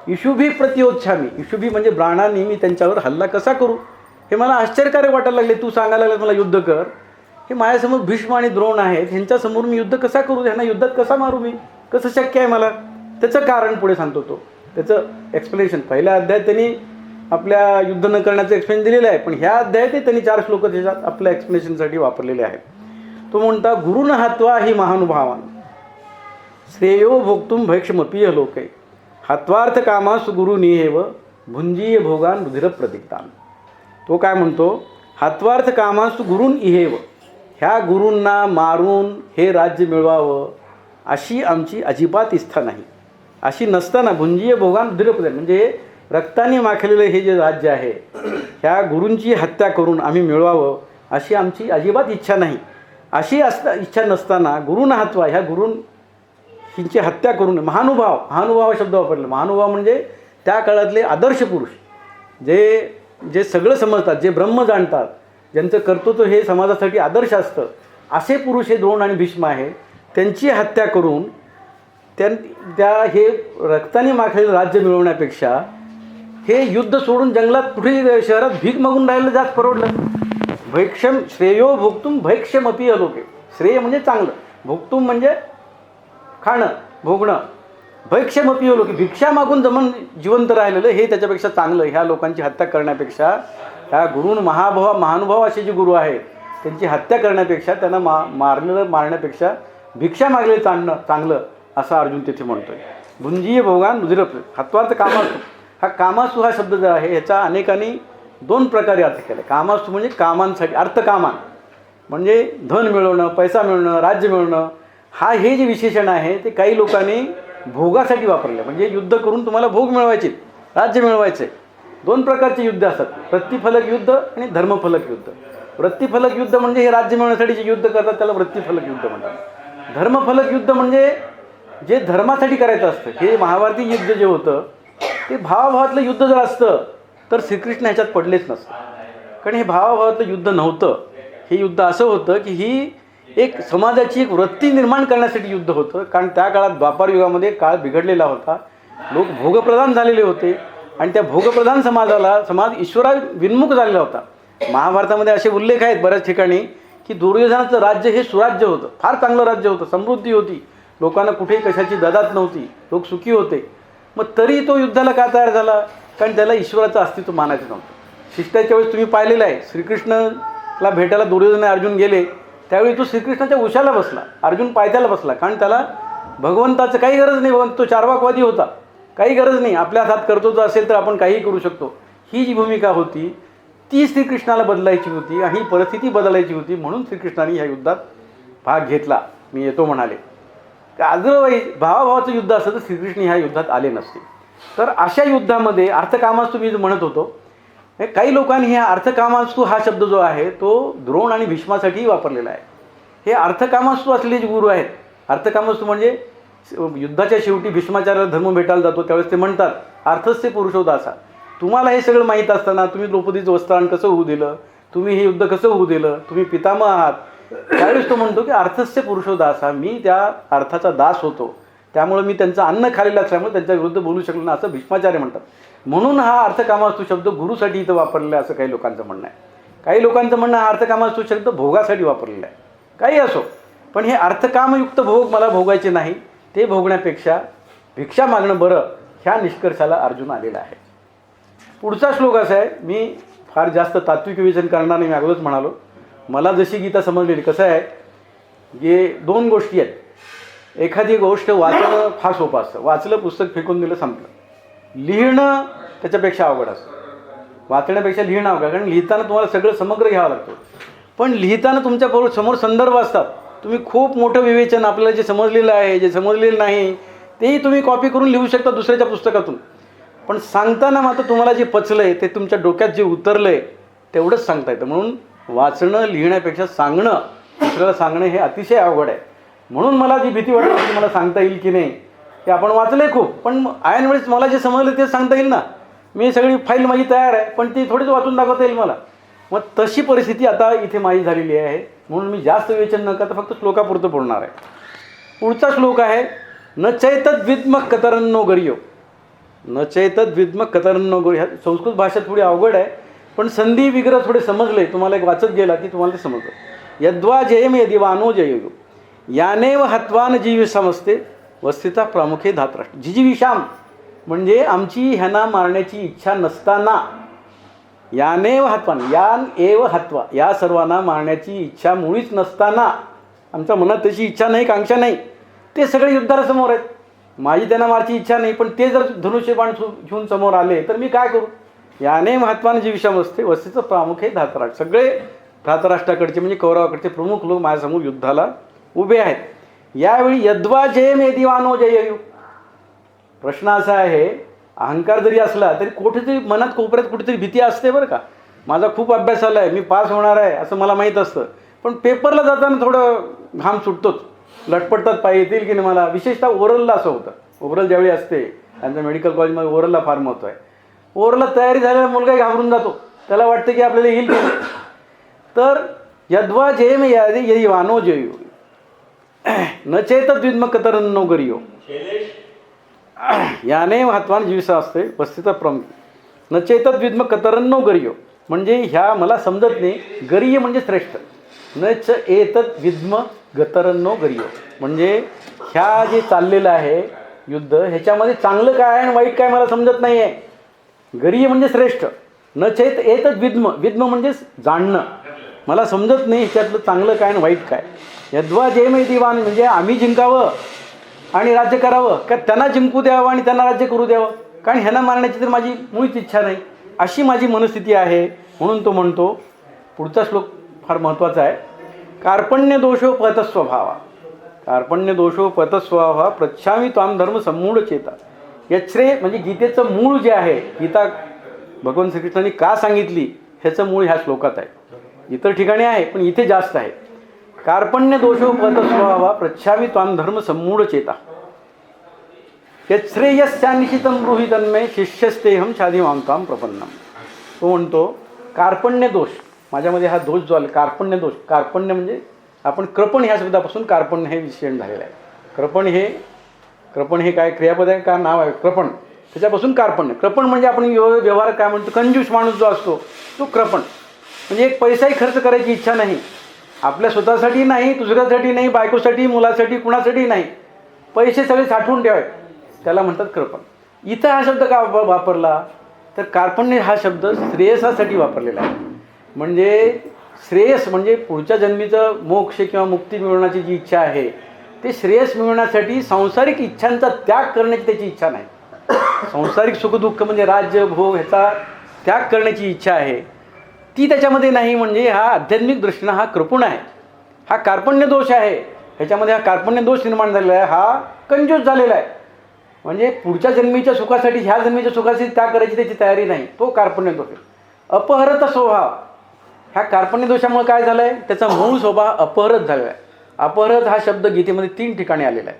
इशुभी प्रतियोत्सामी, इशुभी म्हणजे बाणांनी मी त्यांच्यावर हल्ला कसा करू. हे मला आश्चर्यकारक वाटायला लागले. तू सांगायला लागले मला युद्ध कर, हे माझ्यासमोर भीष्म आणि द्रोण आहेत, ह्यांच्यासमोर मी युद्ध कसा करू, ह्यांना युद्धात कसा मारू मी, कसं शक्य आहे मला. त्याचं कारण पुढे सांगतो तो, त्याचं एक्सप्लेनेशन. पहिल्या अध्यायात त्यांनी आपल्या युद्ध न करण्याचं एक्सप्लेनेशन दिलेलं आहे, पण ह्या अध्यायात त्यांनी 4 श्लोक त्याच्यात आपल्या एक्सप्लेनेशनसाठी वापरलेले आहेत. तो म्हणता, गुरुन हत्वा ही महानुभावान श्रेयो भोक्तुम भैक्षमपीय लोके हत्वार्थ कामास गुरुनिहेव भुंजीय भोगान रुधिर प्रदिक्तान. तो काय म्हणतो, हत्वार्थ कामास गुरुन इहेव, ह्या गुरूंना मारून हे राज्य मिळवावं अशी आमची अजिबात इच्छा नाही. अशी नसताना भुंजीय भोगान रुधिर प्रदिक्तान म्हणजे रक्ताने माखलेलं हे जे राज्य आहे, ह्या गुरूंची हत्या करून आम्ही मिळवावं अशी आमची अजिबात इच्छा नाही. अशी इच्छा नसताना गुरुन हत्वा, ह्या हिंची हत्या करून महानुभाव, महानुभाव शब्द वापरले. महानुभाव म्हणजे त्या काळातले आदर्श पुरुष, जे सगळं समजतात, जे ब्रह्म जाणतात, ज्यांचं कर्तृत्व हे समाजासाठी आदर्श असतं, असे पुरुष हे द्रोण आणि भीष्म आहे. त्यांची हत्या करून त्या हे रक्ताने माखलेलं राज्य मिळवण्यापेक्षा हे युद्ध सोडून जंगलात कुठे शहरात भीक मागून राहिलं जास्त परवडलं. भैक्षम श्रेयो भोक्तुम भैक्षमपी अलोके, श्रेय म्हणजे चांगलं, भोक्तुम म्हणजे खाणं भोगणं, भैक्षमपी अलोके भिक्षा मागून जिवंत राहिलेलं हे त्याच्यापेक्षा चांगलं. ह्या लोकांची हत्या करण्यापेक्षा, ह्या गुरुन महानुभाव असे जे गुरु आहेत त्यांची हत्या करण्यापेक्षा, त्यांना मारण्यापेक्षा भिक्षा मागले चांगलं असं अर्जुन तिथे म्हणतोय. भुंजीय भोगान रुधिर हत्वार्थ कामासू. हा कामासू हा शब्द जो आहे ह्याचा अनेकांनी 2 प्रकारे अर्थ केला. कामासू म्हणजे कामांसाठी, अर्थकामान म्हणजे धन मिळवणं, पैसा मिळवणं, राज्य मिळवणं. हे जे विशेषण आहे ते काही लोकांनी भोगासाठी वापरलं. म्हणजे युद्ध करून तुम्हाला भोग मिळवायचे, राज्य मिळवायचे. 2 प्रकारचे युद्ध असतात, वृत्तीफलक युद्ध आणि धर्मफलक युद्ध. वृत्तीफलक युद्ध म्हणजे हे राज्य मिळवण्यासाठी जे युद्ध करतात त्याला वृत्तीफलक युद्ध म्हणतात. धर्मफलक युद्ध म्हणजे जे धर्मासाठी करायचं असतं. हे महाभारती युद्ध जे होतं ते भावाभावातलं युद्ध जर असतं तर श्रीकृष्ण ह्याच्यात पडलेच नसतं, कारण हे भावाभावातलं युद्ध नव्हतं. हे युद्ध असं होतं की ही एक समाजाची एक वृत्ती निर्माण करण्यासाठी युद्ध होतं. कारण त्या काळात द्वापार युगामध्ये काळ बिघडलेला होता, लोक भोगप्रधान झालेले होते आणि त्या भोगप्रधान समाज ईश्वराविन्मुख झालेला होता. महाभारतामध्ये असे उल्लेख आहेत बऱ्याच ठिकाणी की दुर्योधनाचं राज्य हे सुराज्य होतं, फार चांगलं राज्य होतं, समृद्धी होती, लोकांना कुठेही कशाची ददात नव्हती, लोक सुखी होते. मग तरी तो युद्धाला का तयार झाला, कारण त्याला ईश्वराचं अस्तित्व मानायचं नव्हतं. शिष्टाच्या वेळेस तुम्ही पाहिलेलं आहे, श्रीकृष्णाला भेटायला दुर्योधन अर्जुन गेले त्यावेळी तो श्रीकृष्णाच्या उशाला बसला, अर्जुन पायथ्याला बसला, कारण त्याला भगवंताचं काही गरज नाही, भगवंत तो चार्वाकवादी होता, काही गरज नाही, आपल्या हातात कर्तृत्व असेल तर आपण काहीही करू शकतो. ही जी भूमिका होती ती श्रीकृष्णाला बदलायची होती आणि ही परिस्थिती बदलायची होती, म्हणून श्रीकृष्णाने ह्या युद्धात भाग घेतला. मी येतो म्हणाले. अदरवाईज भावाभावाचं युद्ध असतं तर श्रीकृष्ण ह्या युद्धात आले नसते. तर अशा युद्धामध्ये अर्थकामास्तू मी म्हणत होतो, काही लोकांनी ह्या अर्थकामास्तू हा शब्द जो आहे तो द्रोण आणि भीष्मासाठीही वापरलेला आहे. हे अर्थकामास्तू असलेले जे गुरु आहेत, अर्थकामास्तू म्हणजे युद्धाच्या शेवटी भीष्माचार्याला धर्म भेटायला जातो त्यावेळेस ते म्हणतात अर्थस्य पुरुषोदासा. तुम्हाला हे सगळं माहीत असताना तुम्ही द्रौपदीचं वस्त्राण कसं होऊ दिलं, तुम्ही हे युद्ध कसं होऊ दिलं, तुम्ही पितामह आहात, त्यावेळेस तो म्हणतो की अर्थस्य पुरुषोदासा, मी त्या अर्थाचा दास होतो, त्यामुळे मी त्यांचं अन्न खाल्लेलं असल्यामुळे त्यांच्या विरुद्ध बोलू शकलो ना, असं भीष्माचार्य म्हणतात. म्हणून हा अर्थकामास्तू शब्द गुरुसाठी इथं वापरलेला आहे असं काही लोकांचं म्हणणं आहे. काही लोकांचं म्हणणं हा अर्थकामास्तू शब्द भोगासाठी वापरलेला आहे. काही असो, पण हे अर्थकामयुक्त भोग मला भोगायचे नाही, ते भोगण्यापेक्षा भिक्षा मागणं बरं, ह्या निष्कर्षाला अर्जुन आलेला आहे. पुढचा श्लोक असा आहे, मी फार जास्त तात्विक विवेचन करणार नाही, मी अगोदरच म्हणालो. मला जशी गीता समजलेली, कसं आहे की दोन गोष्टी आहेत. एखादी गोष्ट वाचणं फार सोपं असतं, वाचलं पुस्तक फेकून दिलं संपलं. लिहिणं त्याच्यापेक्षा अवघड असतं. वाचण्यापेक्षा लिहिणं अवघड, कारण लिहिताना तुम्हाला सगळं समग्र घ्यावं लागतं. पण लिहिताना तुमच्या समोर संदर्भ असतात. तुम्ही खूप मोठं विवेचन, आपल्याला जे समजलेलं आहे, जे समजलेलं नाही तेही तुम्ही कॉपी करून लिहू शकता दुसऱ्याच्या पुस्तकातून. पण सांगताना मात्र तुम्हाला जे पचलं आहे, ते तुमच्या डोक्यात जे उतरलं आहे तेवढंच सांगता येतं. म्हणून वाचणं लिहिण्यापेक्षा सांगणं, दुसऱ्याला सांगणं हे अतिशय अवघड आहे. म्हणून मला जी भीती वाटत होती, मला सांगता येईल की नाही, की आपण वाचलं आहे खूप, पण ऐन वेळेस मला जे समजलं ते सांगता येईल ना. मी सगळी फाईल माझी तयार आहे, पण ती थोडीच वाचून दाखवता येईल मला. मग तशी परिस्थिती आता इथे माझी झालेली आहे. म्हणून मी जास्त विवेचन न करता फक्त श्लोकापुरतं बोलणार आहे. पुढचा श्लोक आहे, न चैतद विद्म कतरन्नो गरियो. न चैतद विद्म कतरन्नो गरियो. ह्या संस्कृत भाषा थोडी अवघड आहे, पण संधी विग्रह थोडे समजले, तुम्हाला एक वाचत गेला की तुम्हाला ते समजलं. यद्वा जयम यदिवानो जयो यानेव हत्वान जीव समजते वस्तिता प्रामुख्य धातराष्ट्र. जिजीविषाम म्हणजे आमची ह्यांना मारण्याची इच्छा नसताना, यानेव हत्वान, यान एव हत्वा, या सर्वांना मारण्याची इच्छा मुळीच नसताना, आमच्या मनात तशी इच्छा नाही, कांक्षा नाही, ते सगळे युद्धाला समोर आहेत. माझी त्यांना मारची इच्छा नाही, पण ते जर धनुष्यबाण घेऊन समोर आले तर मी काय करू. याने महत्वानं जी विषम असते वस्तीचं प्रामुख्य धातराष्ट्र. सगळे धातराष्ट्राकडचे म्हणजे कौरवाकडचे प्रमुख लोक माझ्यासमोर युद्धाला उभे आहेत. यावेळी यद्वा जयम यदिवानो जययु. प्रश्न असा आहे, अहंकार जरी असला तरी कुठेतरी मनात कोपऱ्यात कुठेतरी भीती असते बरं का. माझा खूप अभ्यास आला आहे, मी पास होणार आहे असं मला माहीत असतं, पण पेपरला जाताना थोडं घाम सुटतोच, लटपटतात पाय येतील की नाही मला. विशेषतः ओरलला असं होतं. ओरल ज्यावेळी असते, त्यांच्या मेडिकल कॉलेजमध्ये ओरलला फार महत्त्व आहे. ओरलला तयारी झाल्यावर मुलगाही घाबरून जातो, त्याला वाटतं की आपल्याला येईल की. तर यद्वा जयम यदिवानो जयो न चेतद विद्म कतरन्नो गरियो याने महत्वान जीविसा असते वस्तिता प्रमुख न चेतद विद्म कतरन्नो गरियो. म्हणजे ह्या मला समजत नाही, गरिय म्हणजे श्रेष्ठ, न च एतद विद्म गतरन्नो गरियो म्हणजे ह्या जे चाललेलं आहे युद्ध, ह्याच्यामध्ये चांगलं काय आणि वाईट काय मला समजत नाही आहे. गरिय म्हणजे श्रेष्ठ, न चेत एतद विद्म, विद्म म्हणजे जाणणं, मला समजत नाही ह्याच्यातलं चांगलं काय आणि वाईट काय. यद्वा जयम दिवान म्हणजे आम्ही जिंकावं आणि राज्य करावं का त्यांना जिंकू द्यावं आणि त्यांना राज्य करू द्यावं, कारण ह्यांना मारण्याची तर माझी मुळीच इच्छा नाही, अशी माझी मनस्थिती आहे. म्हणून तो म्हणतो, पुढचा श्लोक फार महत्त्वाचा आहे, कार्पण्य दोषो पतस्वभावा. कार्पण्य दोषो पतस्वभावा प्रच्छामी त्वाम धर्म सम्मूढ चेता. यच्छ्रे म्हणजे गीतेचं मूळ जे आहे, गीता भगवान श्रीकृष्णांनी का सांगितली ह्याचं मूळ ह्या श्लोकात आहे. इतर ठिकाणी आहे पण इथे जास्त आहे. कार्पण्य दोषो पतस्वभावा प्रच्छामी त्वाम धर्म सम्मूढ चेता. यच्छ्रेयस्यानिशितं ब्रूहि तन्मे शिष्यस्तेहम छादी मांताम प्रपन्नम. तो म्हणतो कार्पण्य दोष, माझ्यामध्ये हा दोष जो आला कार्पण्य दोष. कार्पण्य म्हणजे आपण कृपण ह्या शब्दापासून कार्पण्य हे विशेषण झालेलं आहे. कृपण हे काय क्रियापद आहे का नाव आहे, कृपण, त्याच्यापासून कार्पण्य. कृपण म्हणजे आपण व्यवहार काय म्हणतो, कंजूस माणूस जो असतो तो कृपण. म्हणजे एक पैसाही खर्च करायची इच्छा नाही, आपल्या स्वतःसाठी नाही, दुसऱ्यासाठी नाही, बायकोसाठी, मुलासाठी, कुणासाठी नाही, पैसे सगळे साठवून ठेवाय, त्याला म्हणतात कृपण. इथं हा शब्द का वापरला तर कार्पण्य हा शब्द श्रेयसासाठी वापरलेला आहे. म्हणजे श्रेयस म्हणजे पुढच्या जन्मीचं मोक्ष किंवा मुक्ती मिळवण्याची जी इच्छा आहे, ते श्रेयस मिळवण्यासाठी सांसारिक इच्छांचा त्याग करण्याची त्याची इच्छा नाही. सांसारिक सुखदुःख म्हणजे राज्य भोग ह्याचा त्याग करण्याची इच्छा आहे, ती त्याच्यामध्ये नाही. म्हणजे हा आध्यात्मिक दृष्टीनं हा कृपण आहे, हा कार्पण्य दोष आहे. ह्याच्यामध्ये हा कार्पण्य दोष निर्माण झालेला आहे, हा कंजूस झालेला आहे. म्हणजे पुढच्या जन्मीच्या सुखासाठी ह्या जन्मीच्या सुखासाठी त्याग करायची त्याची तयारी नाही, तो कार्पण्य दोष आहे. अपहरत स्वभाव, ह्या कार्पण्य दोषामुळे काय झालं आहे, त्याचा मूळ स्वभाव अपहरत झालेला आहे. अपहरत हा शब्द गीतेमध्ये 3 ठिकाणी आलेला आहे.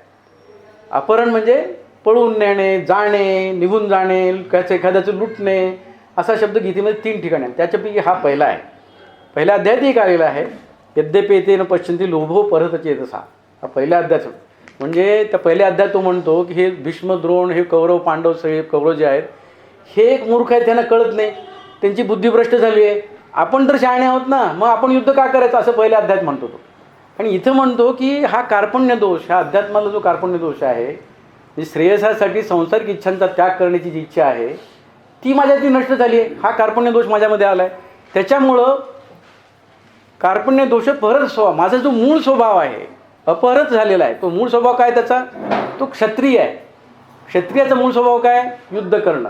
अपहरण म्हणजे पळून नेणे, जाणे, निघून जाणे, एखाद्याचं लुटणे, असा शब्द गीतेमध्ये 3 ठिकाणी आहे. त्याच्यापैकी हा पहिला आहे. पहिल्या अध्यायात एक आलेला आहे, यद्यपि तेन पश्यन्ति लोभो परत चेतसा, हा पहिल्या अध्यायात. म्हणजे त्या पहिल्या अध्यायात तो म्हणतो की हे भीष्म द्रोण हे कौरव पांडव सगळे कौरव जे आहेत हे एक मूर्ख आहेत, त्यांना कळत नाही, त्यांची बुद्धी भ्रष्ट झाली आहे, आपण तर शहाणे आहोत ना, मग आपण युद्ध का करायचं असं पहिल्या अध्यायात म्हणतो तो. आणि इथं म्हणतो की हा कार्पण्य दोष, हा अध्यात्माला जो कार्पण्य दोष आहे, म्हणजे श्रेयसासाठी संसारिक इच्छांचा त्याग करण्याची जी इच्छा आहे ती माझ्यातली नष्ट झाली आहे, हा कार्पण्य दोष माझ्यामध्ये आला आहे. त्याच्यामुळं कार्पण्य दोष परत स्वभाव, माझा जो मूळ स्वभाव आहे अपहरत झालेला आहे. तो मूळ स्वभाव काय त्याचा, तो क्षत्रिय आहे. क्षत्रियाचा मूळ स्वभाव काय, युद्ध करणं.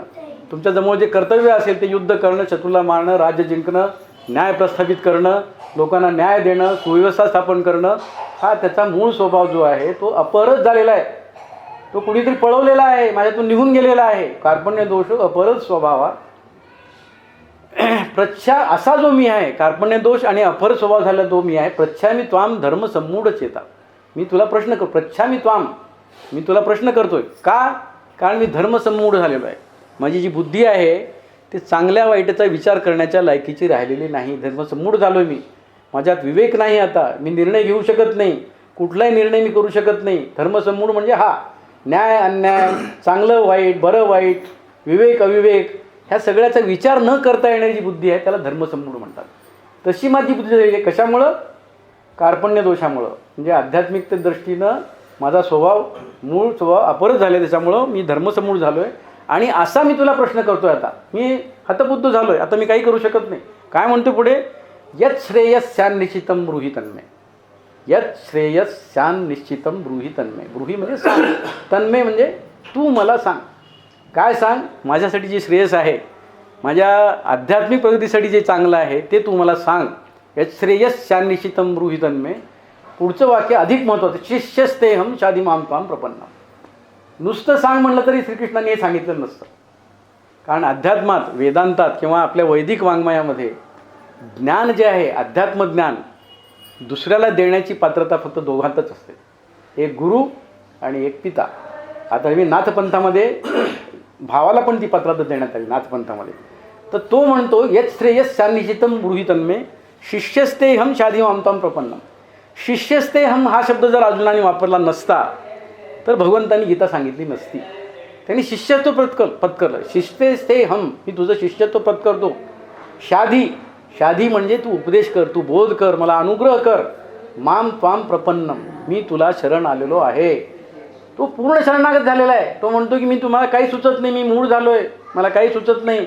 तुमच्या जवळ जे कर्तव्य असेल ते युद्ध करणं, शत्रूला मारणं, राज्य जिंकणं, न्याय प्रस्थापित करणं, लोकांना न्याय देणं, सुव्यवस्था स्थापन करणं, हा त्याचा मूळ स्वभाव जो आहे तो अपहरत झालेला आहे. तो कुणीतरी पळवलेला आहे, माझ्यातून निघून गेलेला आहे. कार्पण्य दोष अपहरत स्वभाव प्रच्छा असा जो मी आहे, कार्पण्य दोष आणि अपहर स्वभाव झालेला जो मी आहे, प्रच्छामी त्वाम धर्म सम्मूढ चेता. मी तुला प्रश्न करतो, प्रच्छामी त्वाम, मी तुला प्रश्न करतोय का, कारण मी धर्मसम्मूढ झालेलो आहे. माझी जी बुद्धी आहे ते चांगल्या वाईटाचा विचार करण्याच्या लायकीची राहिलेली नाही. धर्मसम्मूढ झालो आहे मी, माझ्यात विवेक नाही. आता मी निर्णय घेऊ शकत नाही, कुठलाही निर्णय मी करू शकत नाही. धर्मसम्मूढ म्हणजे हा न्याय अन्याय, चांगलं वाईट, बरं वाईट, विवेक अविवेक, ह्या सगळ्याचा विचार न करता येणारी जी बुद्धी आहे त्याला धर्मसम्मूढ म्हणतात. तशी माझी बुद्धी झाली आहे. कशामुळं, कार्पण्य दोषामुळं. म्हणजे आध्यात्मिकते दृष्टीनं माझा स्वभाव, मूळ स्वभाव अपहरत झाले, त्याच्यामुळं मी धर्मसम्मूढ झालो आहे. आणि असा मी तुला प्रश्न करतोय, आता मी हतबुद्ध झालो आहे, आता मी काही करू शकत नाही. काय म्हणतो पुढे, यत् श्रेयस्यान् निश्चितम ब्रूहि तन्मे. यत् श्रेयस्यान् निश्चितम ब्रूहि तन्मे. ब्रूहि म्हणजे सांग, तन्मे म्हणजे तू मला सांग. काय सांग, माझ्यासाठी जे श्रेयस आहे, माझ्या आध्यात्मिक प्रगतीसाठी जे चांगलं आहे ते तू मला सांग. यत् श्रेयस्यान् निश्चितम ब्रूहि तन्मे. पुढचं वाक्य अधिक महत्त्वाचं, शिष्यस्तेहम शाधिमां त्वां प्रपन्नम. नुसतं सांग म्हणलं तरी श्रीकृष्णाने हे सांगितलं नसतं. कारण अध्यात्मात, वेदांतात किंवा आपल्या वैदिक वाङ्मयामध्ये ज्ञान जे आहे, अध्यात्म ज्ञान दुसऱ्याला देण्याची पात्रता फक्त दोघांतच असते, एक गुरु आणि एक पिता. आता मी नाथपंथामध्ये भावाला पण ती पात्रता देण्यात आली नाथपंथामध्ये. तर तो म्हणतो यत् श्रेयस्यान्निश्चितम ब्रूहि तन्मे शिष्यस्तेहम शाधिमां त्वां प्रपन्नम. शिष्यस्तेहम हा शब्द जर अर्जुनाने वापरला नसता तर भगवंतांनी गीता सांगितली नसती. त्यांनी शिष्यत्व पत्करलं. शिष्यस्तेहम, मी तुझं शिष्यत्व पत्करतो. शाधी, शाधी म्हणजे तू उपदेश कर, तू बोध कर, मला अनुग्रह कर. माम त्वाम प्रपन्नम, मी तुला शरण आलेलो आहे. तो पूर्ण शरणागत झालेला आहे. तो म्हणतो की मी तुम्हाला काही सुचत नाही, मी मूळ झालो आहे, मला काही सुचत नाही.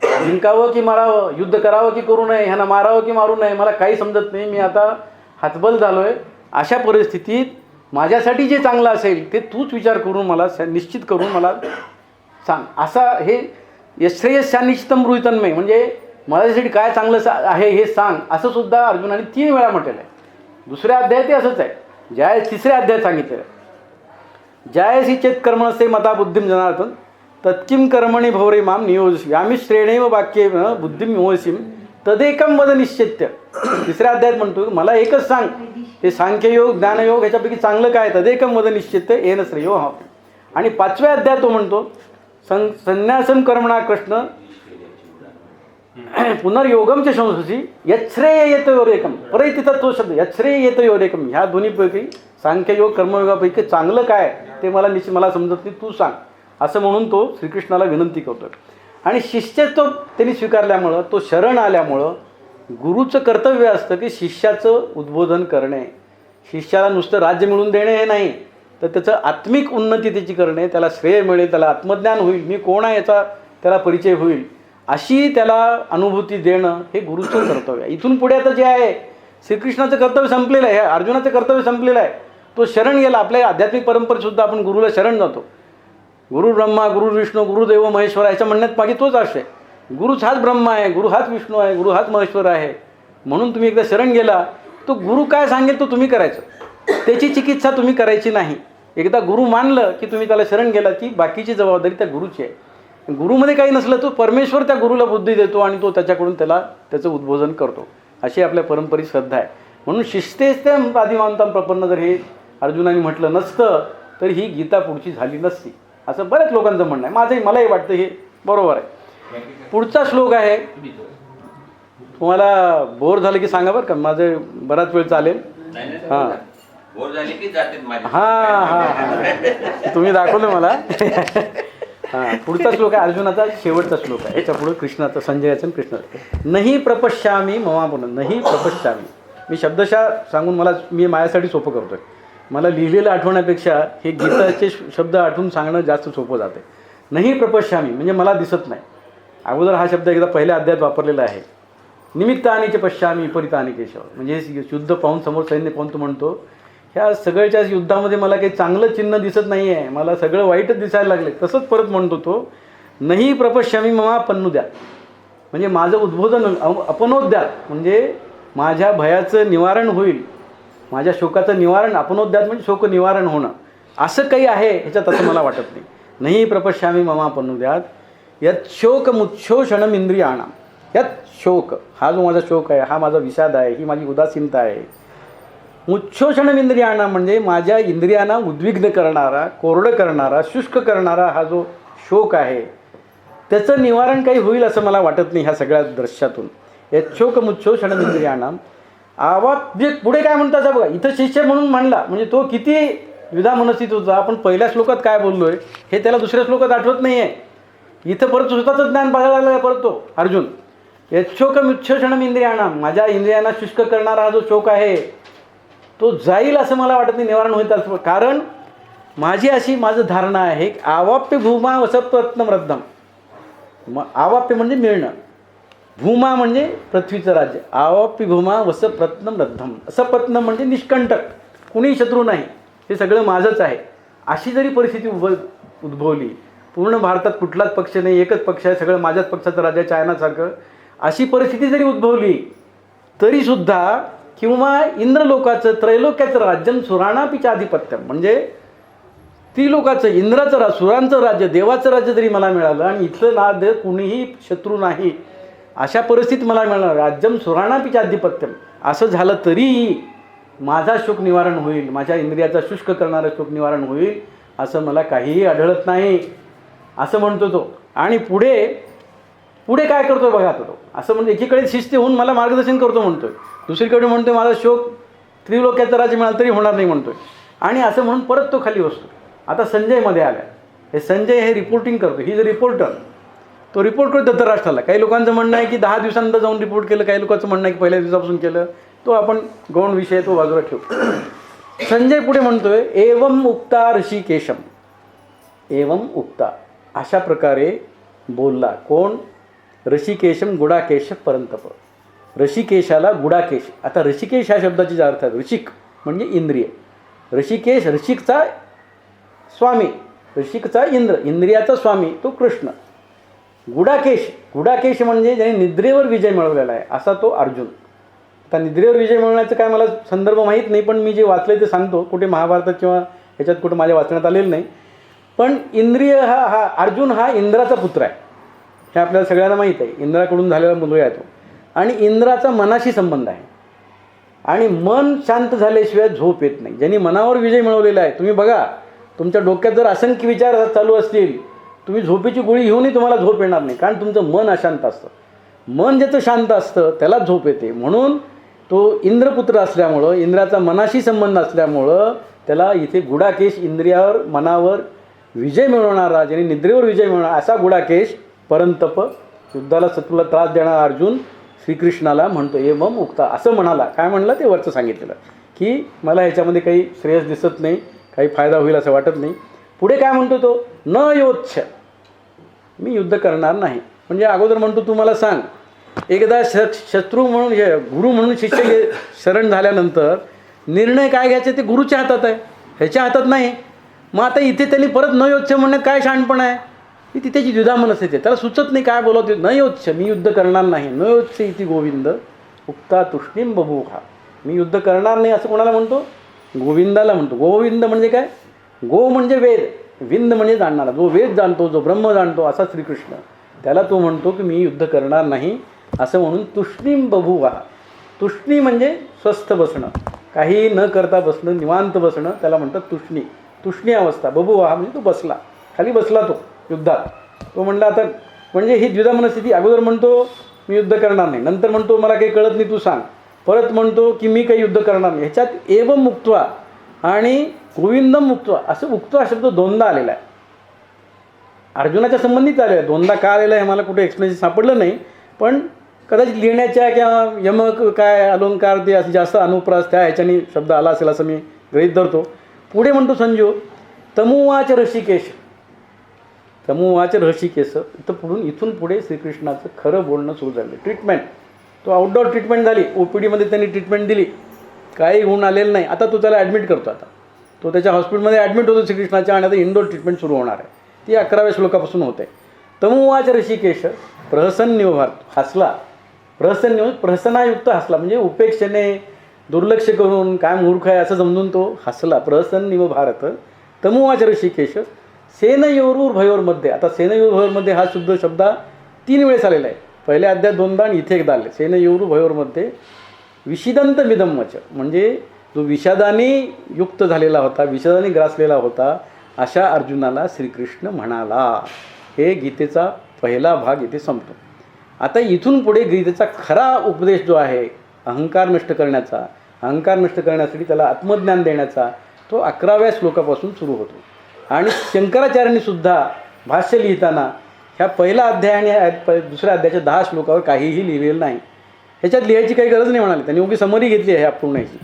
जिंकावं की मारावं, युद्ध करावं की करू नये, ह्यांना मारावं की मारू नये, मला काही समजत नाही, मी आता हतबल झालो आहे. अशा परिस्थितीत माझ्यासाठी जे चांगलं असेल ते तूच विचार करून मला निश्चित करून मला सांग. असा हे यश्रेयस्यान्निश्चितम ब्रूहि तन्मे म्हणजे माझ्यासाठी काय चांगलं आहे हे सांग, असं सुद्धा अर्जुनाने 3 वेळा म्हटलेलं आहे. दुसऱ्या अध्यायात ते असंच आहे. तिसऱ्या अध्यायात सांगितलेलं आहे, जायसी चेत कर्मणसे मता बुद्धिम जनार्दन तत्किम कर्मणी भवरे माम नियोजसी आम्ही श्रेणेव वाक्येव बुद्धिम मोहसीम तदेकम वद निश्चित्य. तिसऱ्या अध्यायात म्हणतो मला एकच सांग, हे सांख्ययोग ज्ञानयोग ह्याच्यापैकी चांगलं काय, तदेकम वद निश्चित्य येन श्रेयो हा. आणि 5व्या अध्यायात तो म्हणतो संन्यासम कर्मणा कृष्ण पुनर्योगम च शंससी यच्छ्रेय येतयोरेकम. परत तिथं तो शब्द यच्छ्रेय येतयोरेकम. ह्या दोन्हीपैकी सांख्ययोग कर्मयोगापैकी चांगलं काय ते मला समजत नाही, तू सांग, असं म्हणून तो श्रीकृष्णाला विनंती करतोय. आणि शिष्यत्व त्यांनी स्वीकारल्यामुळं, तो शरण आल्यामुळं गुरुचं कर्तव्य असतं की शिष्याचं उद्बोधन करणे. शिष्याला नुसतं राज्य मिळवून देणे हे नाही, तर त्याचं आत्मिक उन्नती त्याची करणे, त्याला श्रेय मिळेल, त्याला आत्मज्ञान होईल, मी कोण आहे याचा त्याला परिचय होईल, अशी त्याला अनुभूती देणं हे गुरुचं कर्तव्य आहे. इथून पुढे आता जे आहे श्रीकृष्णाचं कर्तव्य संपलेलं आहे, अर्जुनाचं कर्तव्य संपलेलं आहे. तो शरण गेला. आपल्या आध्यात्मिक परंपरेतसुद्धा आपण गुरुला शरण जातो. गुरु ब्रह्मा, गुरु विष्णू, गुरुदेव महेश्वर याच्या म्हणण्यात मागे तोच आशय. गुरुच हाच ब्रह्मा आहे, गुरु हाच विष्णू आहे, गुरु हाच महेश्वर आहे. म्हणून तुम्ही एकदा शरण गेला, तो गुरु काय सांगेल तो तुम्ही करायचं, त्याची चिकित्सा तुम्ही करायची नाही. एकदा गुरु मानलं की तुम्ही त्याला शरण गेला की बाकीची जबाबदारी त्या गुरुची आहे. गुरुमध्ये काही नसलं तो परमेश्वर त्या गुरुला बुद्धी देतो आणि तो त्याच्याकडून त्याचं उद्बोधन करतो. अशी आपल्या परंपरेत श्रद्धा आहे. म्हणून शिष्यस्ते आदिमांतां प्रपन्न जर हे अर्जुनाने म्हटलं नसतं तर ही गीता पुढची झाली नसती, असं बऱ्याच लोकांचं म्हणणं आहे. मलाही वाटतं हे बरोबर आहे. पुढचा श्लोक आहे, तुम्हाला बोर झालं की सांगा बरं का, माझं बराच वेळ चालेल. हां बोर झाली की जाते माझे. हा तुम्ही दाखवलं मला. हां, पुढचा श्लोक आहे अर्जुनाचा शेवटचा श्लोक आहे. याच्या पुढे कृष्णाचा, संजयाचं आणि कृष्णाचं. नाही प्रपश्यामी ममापुन, नाही प्रपश्यामी. मी शब्दशः सांगून मी माझ्यासाठी सोपं करतोय. मला लिहिलेलं आठवण्यापेक्षा हे गीताचे शब्द आठवून सांगणं जास्त सोपं जाते. नाही प्रपश्यामी म्हणजे मला दिसत नाही. अगोदर हा शब्द एकदा पहिल्या अध्यायात वापरलेला आहे. निमित्तानीचे पश्यामी विपरीतानी केशव, म्हणजे युद्ध पाहून, समोर सैन्य पाहून तो म्हणतो ह्या सगळ्याच्या युद्धामध्ये मला काही चांगलं चिन्ह दिसत नाही आहे, मला सगळं वाईटच दिसायला लागले. तसंच परत म्हणतो तो, नाही प्रपश्यामी ममा पन्नुद्या, म्हणजे माझं उद्बोधन अपनोद्यात, म्हणजे माझ्या भयाचं निवारण होईल, माझ्या शोकाचं निवारण, अपनोद्यात म्हणजे शोक निवारण होणं, असं काही आहे ह्याच्यात असं मला वाटत नाही. नाही प्रपश्यामी ममा पन्नुद्यात यात शोक मुच्छोषणम इंद्रियाणाम. यात शोक, हा जो माझा शोक आहे, हा माझा विषाद आहे, ही माझी उदासीनता आहे. मुच्छोषणम इंद्रियाणाम म्हणजे माझ्या इंद्रियांना उद्विग्न करणारा, कोरडं करणारा, शुष्क करणारा हा जो शोक आहे, त्याचं निवारण काही होईल असं मला वाटत नाही ह्या सगळ्या दृश्यातून. यात शोक मुच्छोषणम इंद्रियाणाम आवाप्य. पुढे काय म्हणतात बघा, इथं शिष्य म्हणून म्हणला म्हणजे तो किती द्विधा मनस्थित होता. आपण पहिल्या श्लोकात काय बोललोय हे त्याला दुसऱ्या श्लोकात आठवत नाही आहे. इथं परत स्वतःचं ज्ञान बघायला लागला परत तो अर्जुन. यच्छोक मुच्छोषणम इंद्रियाणाम, माझ्या इंद्रियांना शुष्क करणारा हा जो शोक आहे तो जाईल असं मला वाटत नाही, निवारण होईल असं. कारण माझं धारणा आहे, आवाप्य भूमा वसप्रत्नम रद्धम. आवाप्य म्हणजे मिळणं, भूमा म्हणजे पृथ्वीचं राज्य, आवाप्य भूमा वसप्रत्नम रद्धम. सपत्नम म्हणजे निष्कंटक, कुणी शत्रू नाही, हे सगळं माझंच आहे. अशी जरी परिस्थिती उद्भवली, पूर्ण भारतात कुठलाच पक्ष नाही, एकच पक्ष आहे, सगळं माझ्याच पक्षाचं राज्य, चायनासारखं, अशी परिस्थिती जरी उद्भवली तरीसुद्धा, किंवा इंद्रलोकाचं त्रैलोक्याचं राज्यम सुराणापीच्या आधिपत्यम, म्हणजे त्रिलोकाचं, इंद्राचं सुरांचं राज्य, देवाचं राज्य जरी मला मिळालं आणि इथलं नाद कुणीही शत्रू नाही, अशा परिस्थितीत मला मिळणार राज्यम सुराणापीच्या आधिपत्यम, असं झालं तरीही माझा शोक निवारण होईल, माझ्या इंद्रियाचा शुष्क करणारं शोक निवारण होईल असं मला काहीही आढळत नाही असं म्हणतो तो. आणि पुढे काय करतो बघा तो, असं म्हणजे एकीकडे शिस्ती होऊन मला मार्गदर्शन करतो म्हणतोय, दुसरीकडे म्हणतोय माझा शोक त्रिलोक्याचा राज्य मिळाला तरी होणार नाही म्हणतोय, आणि असं म्हणून परत तो खाली बसतो. आता संजयमध्ये आला, हे संजय हे रिपोर्टिंग करतो, ही जे रिपोर्टर, तो रिपोर्ट करतो धृतराष्ट्राला. काही लोकांचं म्हणणं आहे की 10 दिवसानंतर जाऊन रिपोर्ट केलं, काही लोकांचं म्हणणं आहे की पहिल्या दिवसापासून केलं, तो आपण गौण विषय तो बाजूला ठेवू. संजय पुढे म्हणतोय, एवम उक्ता ऋषिकेशम, एवम उक्ता, अशा प्रकारे बोलला कोण? ऋषिकेशम गुडाकेश परंतप, ऋषिकेशाला गुडाकेश. आता ऋषिकेश ह्या शब्दाची जे अर्थ आहे, ऋषिक म्हणजे इंद्रिय, ऋषिकेश ऋषिकचा स्वामी, ऋषिकचा इंद्रियाचा स्वामी तो कृष्ण. गुडाकेश म्हणजे ज्याने निद्रेवर विजय मिळवलेला आहे असा तो अर्जुन. आता निद्रेवर विजय मिळवण्याचं काय मला संदर्भ माहीत नाही, पण मी जे वाचले ते सांगतो, कुठे महाभारतात किंवा ह्याच्यात कुठं माझ्या वाचण्यात आलेलं नाही. पण इंद्रिय हा अर्जुन हा इंद्राचा पुत्र आहे, हे आपल्याला सगळ्यांना माहीत आहे. इंद्राकडून झालेला मुलगा आहे तो, आणि इंद्राचा मनाशी संबंध आहे. आणि मन शांत झाल्याशिवाय झोप येत नाही. ज्यांनी मनावर विजय मिळवलेला आहे, तुम्ही बघा, तुमच्या डोक्यात जर असंख्य विचार चालू असतील, तुम्ही झोपेची गोळी घेऊनही तुम्हाला झोप येणार नाही, कारण तुमचं मन अशांत असतं. मन ज्याचं शांत असतं त्याला झोप येते. म्हणून तो इंद्रपुत्र असल्यामुळं, इंद्राचा मनाशी संबंध असल्यामुळं त्याला इथे गुडाकेश, इंद्रियावर मनावर विजय मिळवणारा, ज्याने निद्रेवर विजय मिळवणारा असा गुडाकेश परंतप, युद्धाला शत्रूला त्रास देणारा अर्जुन श्रीकृष्णाला म्हणतो एवम उक्ता, असं म्हणाला. काय म्हणलं ते वरचं सांगितलेलं, की मला ह्याच्यामध्ये काही श्रेयस दिसत नाही, काही फायदा होईल असं वाटत नाही. पुढे काय म्हणतो तो, न योच्छ, मी युद्ध करणार नाही. म्हणजे अगोदर म्हणतो तू मला सांग, एकदा शत्रू म्हणून गुरु म्हणून शिष्य शरण झाल्यानंतर निर्णय काय घ्यायचे ते गुरुच्या हातात आहे, ह्याच्या हातात नाही. मग आता इथे त्यांनी परत न योच्छ म्हणण्यात काय शहाणपण आहे? ती त्याची द्विधा मनस्थिती आहे, त्याला सुचत नाही काय बोलवते. न योच्छ, मी युद्ध करणार नाही. न योच्छ इति गोविंद उक्ता तुष्णीम बभूहा, मी युद्ध करणार नाही असं कोणाला म्हणतो? गोविंदाला म्हणतो. गोविंद म्हणजे काय? गो म्हणजे वेद, विंद म्हणजे जाणणारा, जो वेद जाणतो, जो ब्रह्म जाणतो असा श्रीकृष्ण, त्याला तो म्हणतो की मी युद्ध करणार नाही असं म्हणून तुष्णीम बभूवा. तुष्णी म्हणजे स्वस्थ बसणं, काही न करता बसणं, निवांत बसणं, त्याला म्हणतात तुष्णी. तुष्णी अवस्था. बभूवा म्हणजे तो बसला, खाली बसला तो युद्धात. तो म्हणला आता, म्हणजे ही द्विधा मनस्थिती. अगोदर म्हणतो मी युद्ध करणार नाही, नंतर म्हणतो मला काही कळत नाही तू सांग, परत म्हणतो की मी काही युद्ध करणार नाही. ह्याच्यात एवं मुक्त्वा, आणि गोविंदम उक्त्वा असं उक्त्वा शब्द दोनदा आलेला आहे. अर्जुनाच्या संबंधित आलेला आहे. दोनदा का आलेला आहे मला कुठे एक्सप्लेनेशन सापडलं नाही, पण कदाचित लिहिण्याच्या किंवा यमक काय अलंकार ते असं जास्त अनुप्रास त्या ह्याच्याने शब्द आला असेल असं मी गृहीत धरतो. पुढे म्हणतो संजू, तमुवाच ऋषिकेश, तमुवाच ऋषिकेश. इथून पुढे श्रीकृष्णाचं खरं बोलणं सुरू झालं. ट्रीटमेंट, तो आउटडोर ट्रीटमेंट झाली, OPDमध्ये त्यांनी ट्रीटमेंट दिली, काही गुण आलेलं नाही. आता तो त्याला ॲडमिट करतो. आता तो त्याच्या हॉस्पिटलमध्ये ॲडमिट होतो श्रीकृष्णाच्या, आणि आता इंडोर ट्रीटमेंट सुरू होणार आहे. ती 11व्या श्लोकापासून होते. तमुवाच ऋषिकेश प्रहसन्निव भारत, हसला. प्रहसन्निव प्रहसनायुक्त हसला, म्हणजे उपेक्षेने दुर्लक्ष करून काय मूर्ख आहे असं समजून तो हसला. प्रहसन्निव भारत. तमुवाच ऋषिकेश सेनयोरुर्भयोर्मध्ये. आता सेनयोरुर्भयोर्मध्ये हा शुद्ध शब्द 3 वेळेस आलेला आहे. पहिल्या अध्यायात 2दा आणि इथे एकदा आले. सेनयोरुर्भयोर्मध्ये विषिदंत मिदम्मच, म्हणजे जो विषादाने युक्त झालेला होता, विषादाने ग्रासलेला होता, अशा अर्जुनाला श्रीकृष्ण म्हणाला. हे गीतेचा पहिला भाग इथे संपतो. आता इथून पुढे गीतेचा खरा उपदेश जो आहे अहंकार नष्ट करण्याचा, अहंकार नष्ट करण्यासाठी त्याला आत्मज्ञान देण्याचा, तो 11व्या श्लोकापासून सुरू होतो. आणि शंकराचार्यांनी सुद्धा भाष्य लिहिताना ह्या पहिला अध्याय आणि दुसऱ्या अध्यायाच्या 10 श्लोकावर काहीही लिहिलेलं नाही. ह्याच्यात लिहायची काही गरज नाही म्हणाली त्यांनी, उगी समरी घेतली आहे पूर्ण ह्याची.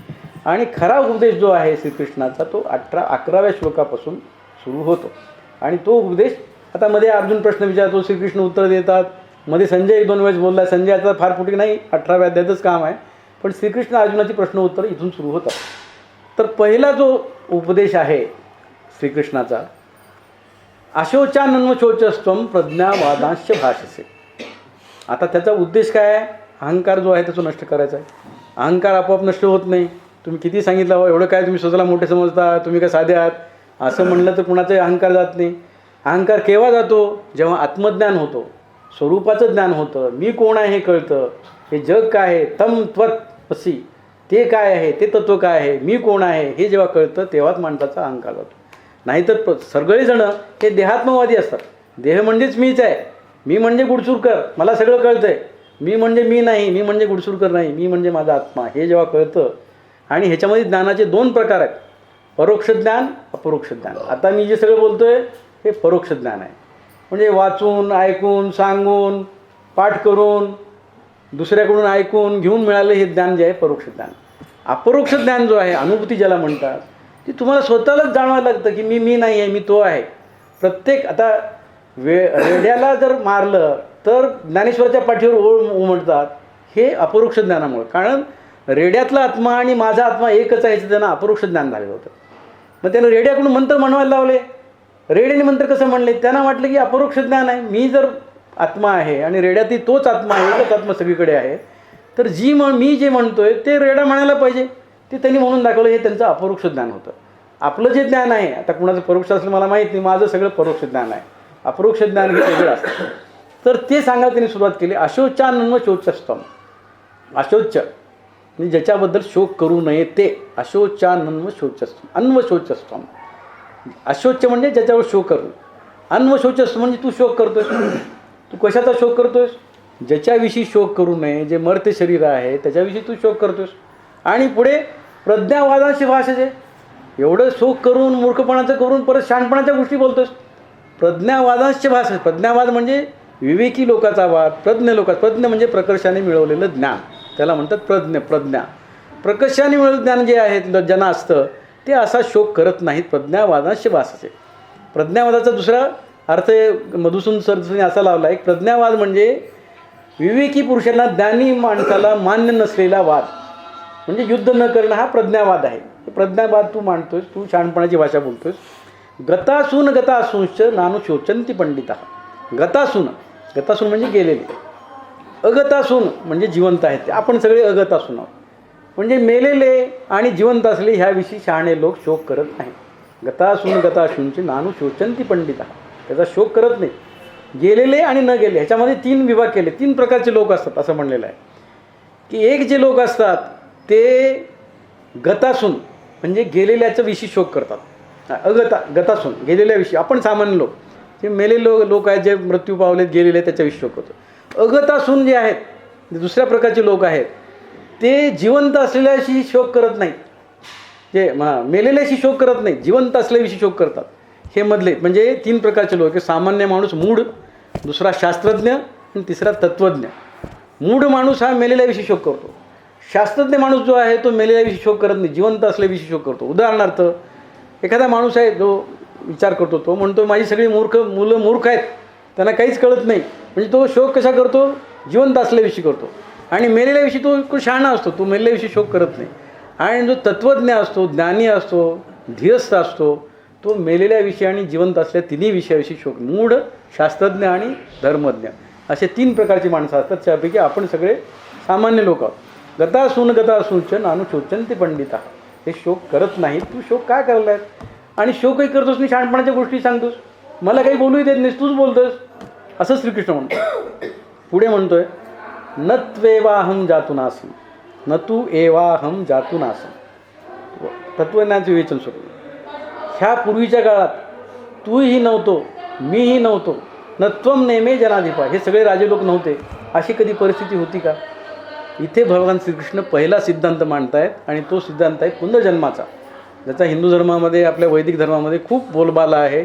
आणि खरा उपदेश जो आहे श्रीकृष्णाचा तो 11व्या श्लोकापासून सुरू होतो. आणि तो उपदेश आता मध्ये अर्जुन प्रश्न विचारतो, श्रीकृष्ण उत्तर देतात, मध्ये संजय 1-2 वेळेस बोलला. संजयाचा फार फुटी नाही, 18व्या अध्यायातच काम आहे, पण श्रीकृष्ण अर्जुनाची प्रश्न उत्तर इथून सुरू होतात. तर पहिला जो उपदेश आहे श्रीकृष्णाचा, अशोचानन्वशोचस्त्वं प्रज्ञावादांश्च भाषसे. आता त्याचा उद्देश काय आहे? अहंकार जो आहे त्याचा नष्ट करायचा आहे. अहंकार आपोआप नष्ट होत नाही. तुम्ही किती सांगितलं हो एवढं काय तुम्ही स्वतःला मोठे समजता, तुम्ही काय साधे आहात असं म्हणलं तर कुणाचाही अहंकार जात नाही. अहंकार केव्हा जातो? जेव्हा आत्मज्ञान होतो, स्वरूपाचं ज्ञान होतं, मी कोण आहे हे कळतं, हे जग काय आहे, तम त्वत असी, ते काय आहे, ते तत्व काय आहे, मी कोण आहे हे जेव्हा कळतं तेव्हाच माणसाचा अहंकार जातो. नाहीतर सगळेजणं हे देहात्मवादी असतात. देह म्हणजेच मीच आहे, मी म्हणजे गुडचुरकर, मला सगळं कळतं आहे, मी म्हणजे मी नाही, मी म्हणजे गुडचुरकर नाही, मी म्हणजे माझा आत्मा, हे जेव्हा कळतं. आणि ह्याच्यामध्ये ज्ञानाचे 2 प्रकार आहेत, परोक्ष ज्ञान, अपरोक्ष ज्ञान. आता मी जे सगळं बोलतो आहे हे परोक्ष ज्ञान आहे, म्हणजे वाचून, ऐकून, सांगून, पाठ करून, दुसऱ्याकडून ऐकून घेऊन मिळालं हे ज्ञान जे आहे परोक्ष ज्ञान. अपरोक्ष ज्ञान जो आहे, अनुभूती ज्याला म्हणतात, ती तुम्हाला स्वतःलाच जाणवायला लागतं की मी नाही आहे, मी तो आहे. प्रत्येक आता रेड्याला जर मारलं तर ज्ञानेश्वराच्या पाठीवर ओळ उमटतात, हे अपरोक्ष ज्ञानामुळे. कारण रेड्यातला आत्मा आणि माझा आत्मा एकच आहे याचं त्यांना अपरोक्ष ज्ञान झालेलं होतं. मग त्यानं रेड्याकडून मंत्र म्हणवायला लावले. रेड्याने मंत्र कसं म्हणले? त्यांना वाटलं की अपरोक्ष ज्ञान आहे, मी जर आत्मा आहे आणि रेड्यातही तोच आत्मा आहे, एकच आत्मा सगळीकडे आहे, तर मी जे म्हणतोय ते रेडा म्हणायला पाहिजे. ते त्यांनी म्हणून दाखवलं, हे त्यांचं अपरोक्ष ज्ञान होतं. आपलं जे ज्ञान आहे, आता कुणाचं परोक्ष असलं मला माहीत नाही, माझं सगळं परोक्ष ज्ञान आहे, अपरोक्ष ज्ञान हे वेगळं असतं. तर ते सांगायला त्यांनी सुरुवात केली. अशोचानन्वशोचस्त्वं, अशोच म्हणजे ज्याच्याबद्दल शोक करू नये ते, अशोचानन्वशोचस्त्वं, अन्वशोचस्त्वं. अशोच म्हणजे ज्याच्यावर शोक करू, अन्वशोचस्त्वं म्हणजे तू शोक करतोयस. तू कशाचा शोक करतोयस? ज्याच्याविषयी शोक करू नये, जे मर्त्य शरीर आहे त्याच्याविषयी तू शोक करतोयस. आणि पुढे प्रज्ञावादांशी भाषेचे, एवढं शोक करून, मूर्खपणाचं करून परत शहाणपणाच्या गोष्टी बोलतोस. प्रज्ञावादांशी भाषा, प्रज्ञावाद म्हणजे विवेकी लोकांचा वाद, प्रज्ञ लोकांचा. प्रज्ञ म्हणजे प्रकर्षाने मिळवलेलं ज्ञान, त्याला म्हणतात प्रज्ञा. प्रकर्षाने मिळवलेलं ज्ञान जे आहे ज्यांना असतं ते असा शोक करत नाहीत. प्रज्ञावादांशी भाषाचे. प्रज्ञावादाचा दुसरा अर्थ मधुसूदन सरस्वतीने असा लावला आहे, प्रज्ञावाद म्हणजे विवेकी पुरुषांना, ज्ञानी माणसाला मान्य नसलेला वाद, म्हणजे युद्ध न करणं हा प्रज्ञावाद आहे. प्रज्ञावाद तू मांडतोयस, तू शहाणपणाची भाषा बोलतोयस. गतासून गतासूंश्च नानु शोचंती पंडिता. गतासून म्हणजे गेलेले, अगतासून म्हणजे जिवंत आहेत, ते आपण सगळे अगतासून आहोत. म्हणजे मेलेले आणि जिवंत असले ह्याविषयी शहाणे लोक शोक करत नाही. गतासून गतासूंचे नानु शोचंती पंडिता, त्याचा शोक करत नाही. गेलेले आणि न गेले ह्याच्यामध्ये 3 विभाग केले, 3 प्रकारचे लोक असतात असं म्हणलेलं आहे. की एक जे लोक असतात ते गतासून म्हणजे गेलेल्याचं विषयी शोक करतात. गतासून गेलेल्याविषयी, आपण सामान्य लोक, जे मेलेले लोक आहेत, जे मृत्यू पावलेत, गेलेले, त्याच्याविषयी शोक होतो. अगतासून जे आहेत, दुसऱ्या प्रकारचे लोक आहेत, ते जिवंत असलेल्याशी शोक करत नाहीत. जे मेलेल्याशी शोक करत नाही, जिवंत असल्याविषयी शोक करतात. हे मधले म्हणजे 3 प्रकारचे लोक, सामान्य माणूस मूढ, दुसरा शास्त्रज्ञ आणि तिसरा तत्त्वज्ञ. मूढ माणूस हा मेलेल्याविषयी शोक करतो. शास्त्रज्ञ माणूस जो आहे तो मेलेल्याविषयी शोक करत नाही, जिवंत असल्याविषयी शोक करतो. उदाहरणार्थ एखादा माणूस आहे जो विचार करतो, तो म्हणतो माझी सगळी मुलं मूर्ख आहेत, त्यांना काहीच कळत नाही, म्हणजे तो शोक कसा करतो, जिवंत असल्याविषयी करतो. आणि मेलेल्याविषयी तो शहाणा असतो, तो मेलेल्याविषयी शोक करत नाही. आणि जो तत्त्वज्ञ असतो, ज्ञानी असतो, धीरस्थ असतो, तो मेलेल्याविषयी आणि जिवंत असल्या तिन्ही विषयाविषयी शोक. मूढ, शास्त्रज्ञ आणि धर्मज्ञ असे 3 प्रकारची माणसं असतात. त्यापैकी आपण सगळे सामान्य लोक आहोत. गतासून नानुशोचन ते पंडिता, हे शोक करत नाहीत. तू शोक काय करायला आहे? आणि शोकही करतोस नाही, शहाणपणाच्या गोष्टी सांगतोस, मला काही बोलूही देत नाहीस, तूच बोलतोस, असं श्रीकृष्ण म्हणतो. पुढे म्हणतोय न त्वेवाहम जातुनासम, न तू एवाहम जातुनासम. तत्वज्ञानाचं विवेचन सुरू. ह्या पूर्वीच्या काळात तूही नव्हतो, मीही नव्हतो, न त्वम नेमे जनाधिपा, हे सगळे राजे लोक नव्हते, अशी कधी परिस्थिती होती का? इथे भगवान श्रीकृष्ण पहिला सिद्धांत मांडतायत आणि तो सिद्धांत आहे पुनर्जन्माचा, ज्याचा हिंदू धर्मामध्ये, आपल्या वैदिक धर्मामध्ये खूप बोलबाला आहे.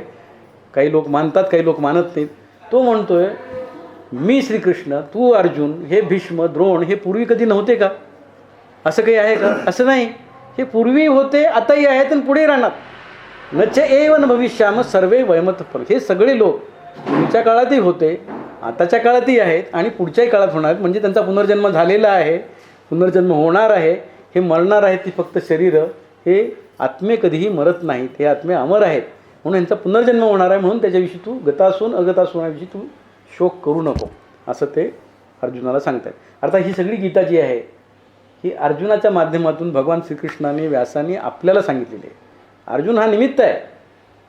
काही लोक मानतात, काही लोक मानत नाहीत. तो म्हणतोय मी श्रीकृष्ण, तू अर्जुन, हे भीष्म, द्रोण हे पूर्वी कधी नव्हते का? असं काही आहे का? असं नाही. हे पूर्वी होते, आताही आहेत आणि पुढे राहणार. नच एव न भविष्याम सर्वे वयमत फल, हे सगळे लोक पूर्वीच्या काळातही होते, आताच्या काळातही आहेत आणि पुढच्याही काळात होणार आहेत. म्हणजे त्यांचा पुनर्जन्म झालेला आहे, पुनर्जन्म होणार आहे. हे मरणार आहेत ती फक्त शरीरं, हे आत्मे कधीही मरत नाहीत, हे आत्मे अमर आहेत. म्हणून यांचा पुनर्जन्म होणार आहे. म्हणून त्याच्याविषयी तू गतासून अगतासूनाविषयी तू शोक करू नको, असं ते अर्जुनाला सांगतात. अर्थात ही सगळी गीता जी आहे ही अर्जुनाच्या माध्यमातून भगवान श्रीकृष्णाने, व्यासाने आपल्याला सांगितलेली आहे. अर्जुन हा निमित्त आहे.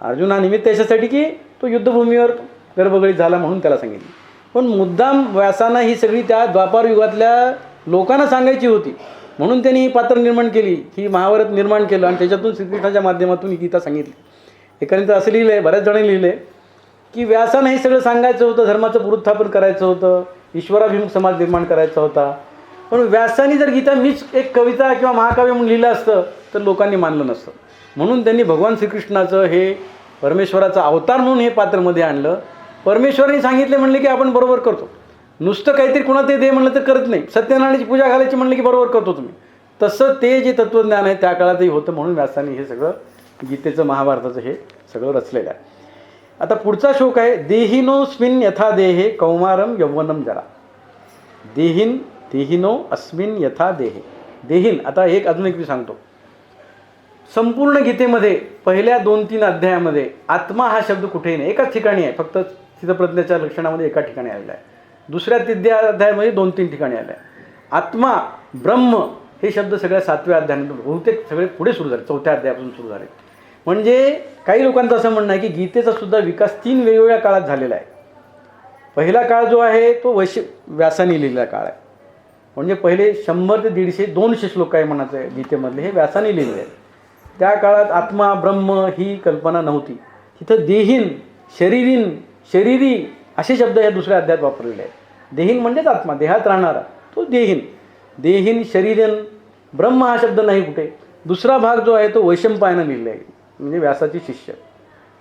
अर्जुन हा निमित्त याच्यासाठी की तो युद्धभूमीवर गर्भगळीत झाला म्हणून त्याला सांगितली. पण मुद्दाम व्यासांना ही सगळी त्या द्वापार युगातल्या लोकांना सांगायची होती, म्हणून त्यांनी ही पात्र निर्माण केली, ही महाभारत निर्माण केलं आणि त्याच्यातून श्रीकृष्णाच्या माध्यमातून ही गीता सांगितली. एकाने तर असं लिहिलं आहे, बऱ्याच जणांनी लिहिलं आहे की व्यासांना हे सगळं सांगायचं होतं, धर्माचं पुनरुत्थापन करायचं होतं, ईश्वराभिमुख समाज निर्माण करायचा होता. पण व्यासांनी जर गीता मीच एक कविता किंवा महाकाव्य म्हणून लिहिलं असतं तर लोकांनी मानलं नसतं. म्हणून त्यांनी भगवान श्रीकृष्णाचं हे परमेश्वराचा अवतार म्हणून हे पात्रमध्ये आणलं. परमेश्वरांनी सांगितले म्हणले की आपण बरोबर करतो. नुसतं काहीतरी कुणाला दे म्हणलं तर करत नाही. सत्यनारायणाची पूजा घालायची म्हणलं की बरोबर करतो तुम्ही. तसं ते जे तत्त्वज्ञान आहे त्या काळातही होतं, म्हणून व्यासांनी हे सगळं गीतेचं, महाभारताचं हे सगळं रचलेलं आहे. आता पुढचा श्लोक आहे देहिनोस्मिन यथा देहे कौमारम यौवनम जरा. देहिनो अस्मिन यथा देहे. देहीन, आता अजून एक मी सांगतो. संपूर्ण गीतेमध्ये पहिल्या 2-3 अध्यायामध्ये आत्मा हा शब्द कुठेही नाही, एकाच ठिकाणी आहे. फक्त स्थितप्रज्ञाच्या लक्षणामध्ये एका ठिकाणी आलेला आहे. दुसऱ्या 3 अध्यायामध्ये 2-3 ठिकाणी आले आहे. आत्मा, ब्रह्म हे शब्द सगळ्या 7व्या अध्यायानंतर, बहुतेक सगळे पुढे सुरू झाले, 4थ्या अध्यायापासून सुरू झाले. म्हणजे काही लोकांचं असं म्हणणं आहे की गीतेचा सुद्धा विकास 3 वेगवेगळ्या काळात झालेला आहे. पहिला काळ जो आहे तो व्यासाने लिहिलेला काळ आहे. म्हणजे पहिले 100 ते 150-200 श्लोक आहे म्हणायचं आहे गीतेमधले, हे व्यासाने लिहिलेले आहेत. त्या काळात आत्मा, ब्रह्म ही कल्पना नव्हती. तिथं देहीन, शरीरी असे शब्द या दुसऱ्या अध्यायात वापरलेले आहेत. देहीन म्हणजेच आत्मा, देहात राहणारा तो देहीन, शरीरन. ब्रह्म हा शब्द नाही कुठे. दुसरा भाग जो आहे तो वैशंपायनं लिहिला आहे, म्हणजे व्यासाचे शिष्य.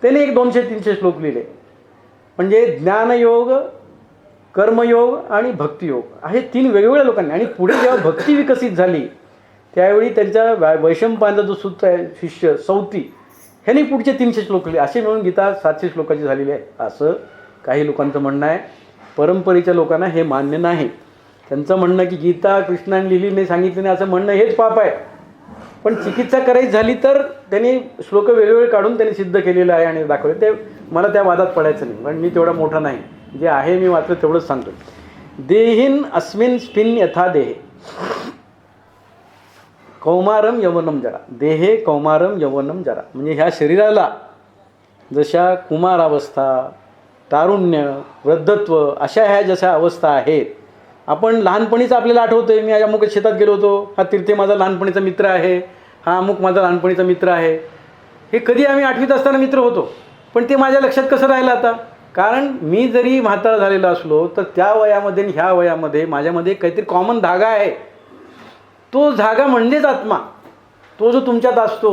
त्याने एक 200-300 श्लोक लिहिले. म्हणजे ज्ञानयोग, कर्मयोग आणि भक्तियोग हे 3 वेगवेगळ्या लोकांनी. आणि पुढे जेव्हा भक्ती विकसित झाली त्यावेळी त्यांच्या वैशंपायनचा जो सूत्र आहे शिष्य सौती, ह्यांनी पुढचे 300 श्लोक लिहिले. असे मिळून गीता 700 श्लोकाची झालेली आहे, असं काही लोकांचं म्हणणं आहे. परंपरेच्या लोकांना हे मान्य नाही. त्यांचं म्हणणं की गीता कृष्णाने लिहिली नाही, सांगितली नाही, असं म्हणणं हेच पाप आहे. पण चिकित्सा करायची झाली तर त्यांनी श्लोक वेगवेगळे काढून त्यांनी सिद्ध केलेलं आहे आणि दाखवले. ते मला त्या वादात पडायचं नाही, कारण मी तेवढा मोठा नाही. जे आहे मी मात्र तेवढंच सांगतो. देहीन अस्मिन स्पिन यथा देहे कौमारम यवनम जरा. देहे कौमारम यवनम जरा, म्हणजे ह्या शरीराला जशा कुमारावस्था, तारुण्य, वृद्धत्व अशा ह्या जशा अवस्था आहेत. आपण लहानपणीच आपल्याला आठवतं आहे, मी अमुक शेतात गेलो होतो, हा तीर्थे माझा लहानपणीचा मित्र आहे, हा अमुक माझा लहानपणीचा मित्र आहे. हे कधी आम्ही 8वीत असताना मित्र होतो, पण ते माझ्या लक्षात कसं राहिलं आता? कारण मी जरी म्हातारा झालेला असलो तर त्या वयामध्ये आणि ह्या वयामध्ये माझ्यामध्ये काहीतरी कॉमन धागा आहे. तो धागा म्हणजेच आत्मा. तो जो तुमच्यात असतो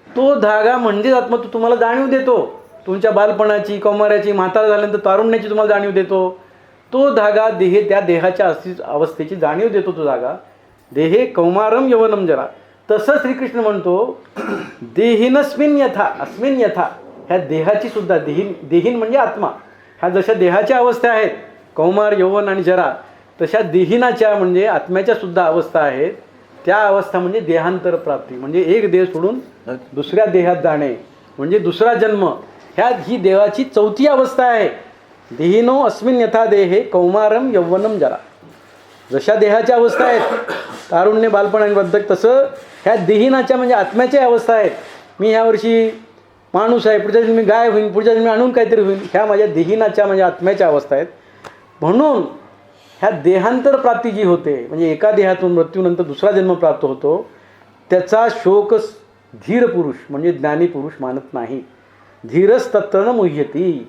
तो धागा म्हणजेच आत्मा. तो तुम्हाला जाणीव देतो तुमच्या बालपणाची, कौमार्याची, म्हातारा झाल्यानंतर तारुण्याची तुम्हाला जाणीव देतो. तो धागा त्या देहाच्या अवस्थेची जाणीव देतो. तो धागा देहे कौमारम यवनम जरा. तसं श्रीकृष्ण म्हणतो देहिनस्मिन यथा अस्मिन यथा. ह्या देहाची सुद्धा देहीन म्हणजे आत्मा. ह्या जशा देहाच्या अवस्था आहेत कौमार, यौवन आणि जरा, तशा देहिनाच्या म्हणजे आत्म्याच्या सुद्धा अवस्था आहेत. त्या अवस्था म्हणजे देहांतर प्राप्ती, म्हणजे एक देह सोडून दुसऱ्या देहात जाणे म्हणजे दुसरा जन्म. ही देहाची चौथी अवस्था आहे. देहिनो अस्मिन यथा देहे कौमारम यौवनम जरा. जशा देहाच्या अवस्था आहेत तारुण्य, बालपण आणि वार्धक्य, तसं ह्या देहिनाच्या म्हणजे आत्म्याच्या अवस्था आहेत. मी ह्या वर्षी माणूस आहे, पुढच्या जन्मी गाय होईन, पुढच्या जन्मी आणून काहीतरी होईल. ह्या माझ्या देहिनाच्या म्हणजे आत्म्याच्या अवस्था आहेत. म्हणून ह्या देहांतर प्राप्ती जी होते म्हणजे एका देहातून मृत्यूनंतर दुसरा जन्म प्राप्त होतो, त्याचा शोक धीर पुरुष म्हणजे ज्ञानी पुरुष मानत नाही. धीरस्तत्र न मुह्यती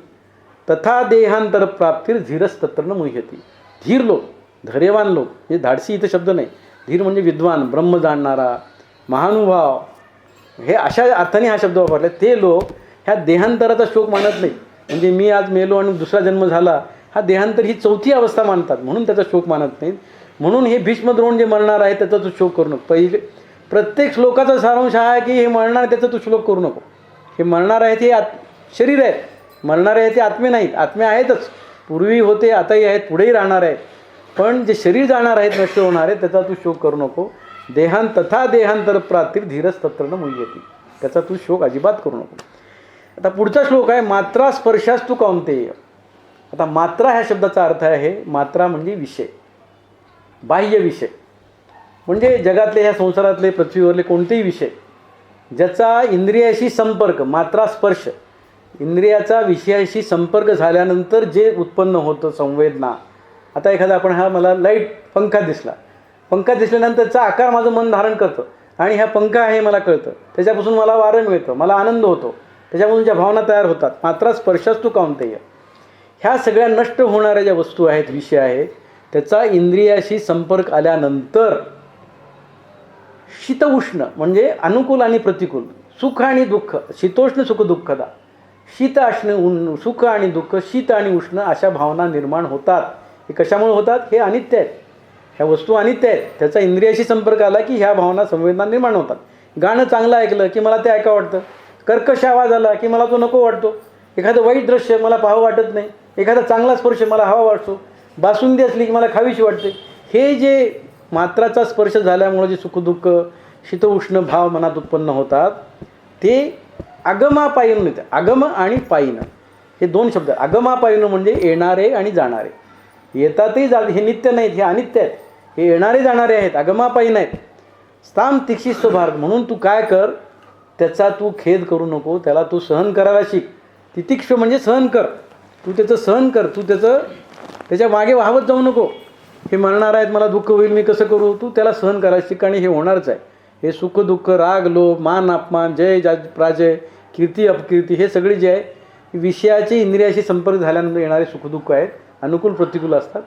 तथा देहांतर प्राप्तीर धीरस्तत्र न मुह्यती. धीर लोक, धैर्यवान लोक, हे धाडसी इथं शब्द नाही. धीर म्हणजे विद्वान, ब्रह्म जाणणारा, महानुभाव, हे अशा अर्थाने हा शब्द वापरला. ते लोक ह्या देहांतराचा शोक मानत नाही. म्हणजे मी आज मेलो आणि दुसरा जन्म झाला, हा देहांतर ही चौथी अवस्था मानतात, म्हणून त्याचा शोक मानत नाहीत. म्हणून हे भीष्मद्रोण जे मरणार आहे त्याचा तू शोक करू नको. पहिले प्रत्येक श्लोकाचा सारांश हा आहे की हे मरणार त्याचा तू श्लोक करू नको. हे मरणार आहेत हे शरीर आहेत, मरणारे आहेत ते आत्मे नाहीत. आत्मे आहेतच, पूर्वी होते, आताही आहेत, पुढेही राहणार आहेत. पण जे शरीर जाणार आहेत, नष्ट होणार आहे, त्याचा तू शोक करू नको. तथा देहांतर प्राप्तीर धीरस्तत्र न मुह्यती. त्याचा तू शोक अजिबात करू नको. आता पुढचा श्लोक आहे मात्रा स्पर्शास तू कौंतेय. आता मात्रा ह्या शब्दाचा अर्थ आहे, मात्रा म्हणजे विषय, बाह्य विषय. म्हणजे जगातले, ह्या संसारातले, पृथ्वीवरले कोणतेही विषय ज्याचा इंद्रियाशी संपर्क, मात्रा स्पर्श, इंद्रियाचा विषयाशी संपर्क झाल्यानंतर जे उत्पन्न होतं संवेदना. आता एखादा आपण मला लाईट पंखा दिसल्यानंतर त्याचा आकार माझं मन धारण करतं आणि ह्या पंखा आहे मला कळतं, त्याच्यापासून मला वारं मिळतं, मला आनंद होतो, त्याच्यापासून ज्या भावना तयार होतात. मात्रा स्पर्शास तू कौंतेय. ह्या सगळ्या नष्ट होणाऱ्या ज्या वस्तू आहेत, विषय आहेत, त्याचा इंद्रियाशी संपर्क आल्यानंतर शीत उष्ण म्हणजे अनुकूल आणि प्रतिकूल, सुख आणि दुःख, शीतोष्ण सुख दुःखदा, शीत उष्ण, सुख आणि दुःख, शीत आणि उष्ण अशा भावना निर्माण होतात. हे कशामुळे होतात? हे अनित्य आहेत, ह्या वस्तू अनित्य आहेत. त्याचा इंद्रियाशी संपर्क आला की ह्या भावना, संवेदना निर्माण होतात. गाणं चांगलं ऐकलं की मला ते ऐकावं वाटतं, कर्कश आवाज आला की मला तो नको वाटतो, एखादं वाईट दृश्य मला पाहावं वाटत नाही, एखादा चांगला स्पर्श मला हवा वाटतो, बासुंदी असली की मला खावीशी वाटते. हे जे मात्राचा स्पर्श झाल्यामुळे जे सुखदुःख, शीत उष्ण भाव मनात उत्पन्न होतात ते आगमापायीन मिळतं. आगम आणि पायीन हे दोन शब्द. आगमापायीन म्हणजे येणारे आणि जाणारे. येतातही हे नित्य नाहीत, हे अनित्य आहेत. हे येणारे जाणारे आहेत, आगमापायीन आहेत. स्थाम तिक्षिस्व भारत. म्हणून तू काय कर, त्याचा तू खेद करू नको, त्याला तू सहन करायला शिक. तितिक्ष म्हणजे सहन कर. तू त्याचं सहन कर, तू त्याच्या मागे वाहवत जाऊ नको. हे मरणार आहेत, मला दुःख होईल, मी कसं करू? तू त्याला सहन करायला शिक आणि हे होणारच आहे. हे सुख दुःख, राग लोभ, मान अपमान, जय प्राजय, कीर्ती अपकीर्ती, हे सगळे जे आहे विषयाचे इंद्रियाशी संपर्क झाल्यानंतर येणारे सुखदुःख आहेत, अनुकूल प्रतिकूल असतात.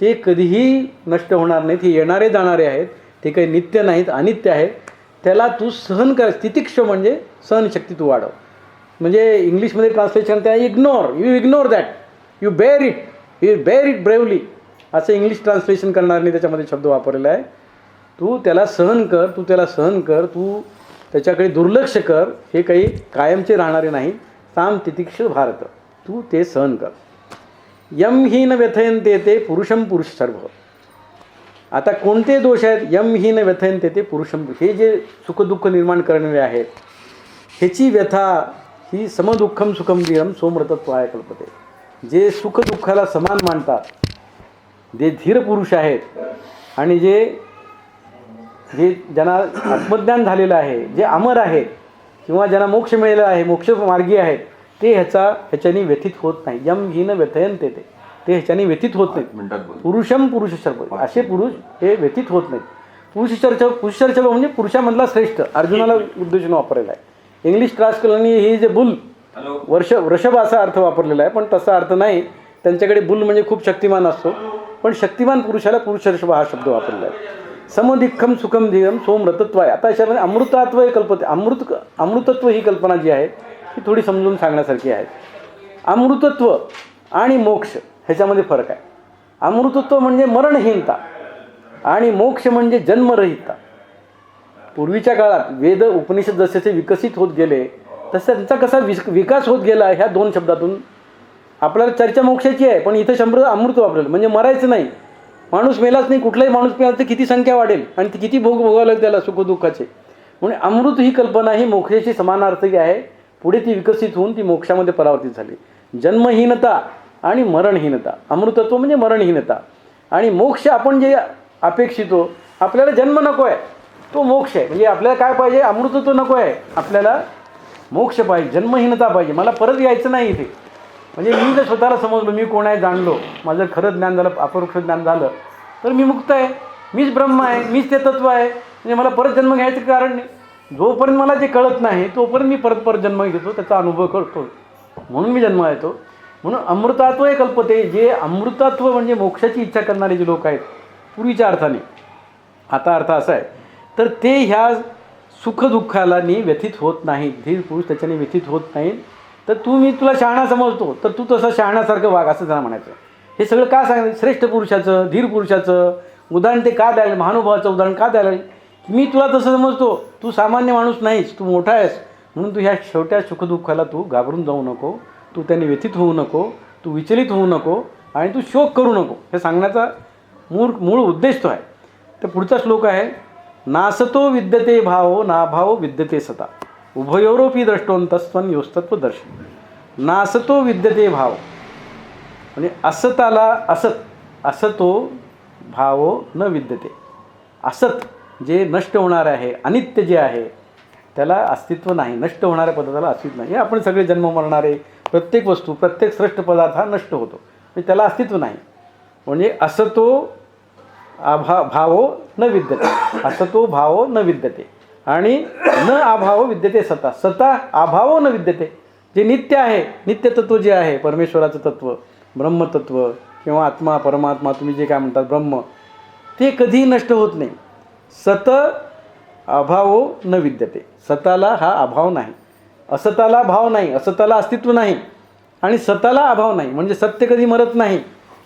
ते कधीही नष्ट होणार नाहीत. हे येणारे जाणारे आहेत, ते काही नित्य नाहीत, अनित्य आहेत. त्याला तू सहन कर. तितिक्ष म्हणजे सहनशक्ती तू वाढव. म्हणजे इंग्लिशमध्ये ट्रान्सलेशन त्या ignore that, you bear it bravely असं इंग्लिश ट्रान्सलेशन करणाऱ्यांनी त्याच्यामध्ये शब्द वापरलेला आहे. तू त्याला सहन कर, तू त्याच्याकडे दुर्लक्ष कर. हे काही कायमचे राहणारे नाही. ताम तितिक्ष भारत, तू ते सहन कर. यम हीन व्यथयन्ते ते पुरुषम पुरुष सर्व. आता कोणते दोष आहेत? यम हीन व्यथयन्ते ते पुरुषम. हे जे सुखदुःख निर्माण करणारे आहेत, ह्याची व्यथा ही समदुःखम सुखम धीरम सोमृतत्वाय कल्पते. जे सुखदुःखाला समान मानतात, जे धीर पुरुष आहेत आणि जे ज्यांना आत्मज्ञान झालेलं आहे, जे अमर आहेत किंवा ज्यांना मोक्ष मिळालेला आहे, मोक्ष मार्गी आहेत, ते ह्याच्यानी व्यथित होत नाही. यम हीन व्यथयन्ते ते ह्याच्यानी व्यथित होत नाहीत. पुरुषम पुरुष सर्व, असे पुरुष हे व्यथित होत नाहीत. पुरुषर्षभ म्हणजे पुरुषामधला श्रेष्ठ, अर्जुनाला उद्देशून वापरलेला आहे. इंग्लिश ट्रान्सलेशननी ही जे बुल वृषभ असा अर्थ वापरलेला आहे, पण तसा अर्थ नाही. त्यांच्याकडे बुल म्हणजे खूप शक्तिमान असतो, पण शक्तिमान पुरुषाला पुरुषर्षभ हा शब्द वापरलेला आहे. समदिख्खम सुखम ध्येयम सोमृतत्व आहे. आता याच्यामध्ये अमृतात्व हे अमृतत्व ही कल्पना जी आहे ती थोडी समजून सांगण्यासारखी आहे. अमृतत्व आणि मोक्ष ह्याच्यामध्ये फरक आहे. अमृतत्व म्हणजे मरणहीनता आणि मोक्ष म्हणजे जन्मरहितता. पूर्वीच्या काळात वेद उपनिषद जसे विकसित होत गेले तसं त्यांचा कसा विकास होत गेला ह्या दोन शब्दातून आपल्याला चर्चा मोक्षाची आहे. पण इथं शंभर अमृत वापरलं म्हणजे मरायचं नाही. माणूस मेलाच नाही, कुठलाही माणूस मेला तर किती संख्या वाढेल आणि ती किती भोग भोगावं लागेल त्याला सुखदुःखाचे. म्हणून अमृत ही कल्पना ही मोक्षाची समानार्थकी आहे. पुढे ती विकसित होऊन ती मोक्षामध्ये परावर्तित झाली. जन्महीनता आणि मरणहीनता. अमृतत्व म्हणजे मरणहीनता आणि मोक्ष आपण जे अपेक्षितो, आपल्याला जन्म नको आहे तो मोक्ष आहे. म्हणजे आपल्याला काय पाहिजे, अमृतत्व नको आहे, आपल्याला मोक्ष पाहिजे, जन्महीनता पाहिजे. मला परत यायचं नाही इथे. म्हणजे मी जर स्वतःला समजलो मी कोण आहे, जाणलो, माझं खरं ज्ञान झालं, अपरोक्ष ज्ञान झालं तर मी मुक्त आहे, मीच ब्रह्म आहे, मीच ते तत्व आहे. म्हणजे मला परत जन्म घ्यायचं कारण नाही. जोपर्यंत मला जे कळत नाही तोपर्यंत मी परत जन्म घेतो, त्याचा अनुभव करतो, म्हणून मी जन्म येतो. म्हणून अमृतात्व हे कल्पते. जे अमृतात्व म्हणजे मोक्षाची इच्छा करणारे जे लोक आहेत पूर्वीच्या अर्थाने, आता अर्थ असा आहे तर ते ह्या सुखदुःखाला व्यथित होत नाही. धीर पुरुष त्याच्याने व्यथित होत नाही. तर मी तुला शहाणा समजतो तर तू तसं शहाण्यासारखं वाग असं त्यांना म्हणायचं. हे सगळं का सांगायचं, श्रेष्ठ पुरुषाचं, धीर पुरुषाचं उदाहरण ते का द्यायला, महानुभावाचं उदाहरण का द्यायला, मी तुला तसं समजतो, तू सामान्य माणूस नाहीस, तू मोठा आहेस, म्हणून तू ह्या छोट्या सुखदुःखाला तू घाबरून जाऊ नको, तू त्याने व्यथित होऊ नको, तू विचलित होऊ नको आणि तू शोक करू नको. हे सांगण्याचा मूळ उद्देश तो आहे. तर पुढचा श्लोक आहे, नासतो विद्यते भावो नाभावो विद्यते सता उभयोरोपी द्रष्टोंतस्त्वं योस्तत्व दर्शन. नासतो विद्यते भाव म्हणजे असताला असतो भावो न विद्यते. असत जे नष्ट होणार आहे, अनित्य जे आहे त्याला अस्तित्व नाही, नष्ट होणाऱ्या पदार्थाला अस्तित्व नाही. हे आपण सगळे जन्म मरणारे प्रत्येक वस्तू, प्रत्येक श्रेष्ठ पदार्थ हा नष्ट होतो, म्हणजे त्याला अस्तित्व नाही. म्हणजे असतो भावो न विद्यते, असतो भावो न विद्यते आणि न अभावो विद्यते सता, सता अभावो न विद्यते. जे नित्य आहे, नित्य तत्व जे आहे, परमेश्वराचं तत्व, ब्रह्मतत्व किंवा आत्मा, परमात्मा, तुम्ही जे काय म्हणतात ब्रह्म, ते कधीही नष्ट होत नाही. सत अभावो न विद्यते. सताला हा अभाव नाही, असताला भाव नाही, असताला अस्तित्व नाही आणि सताला अभाव नाही. म्हणजे सत्य कधी मरत नाही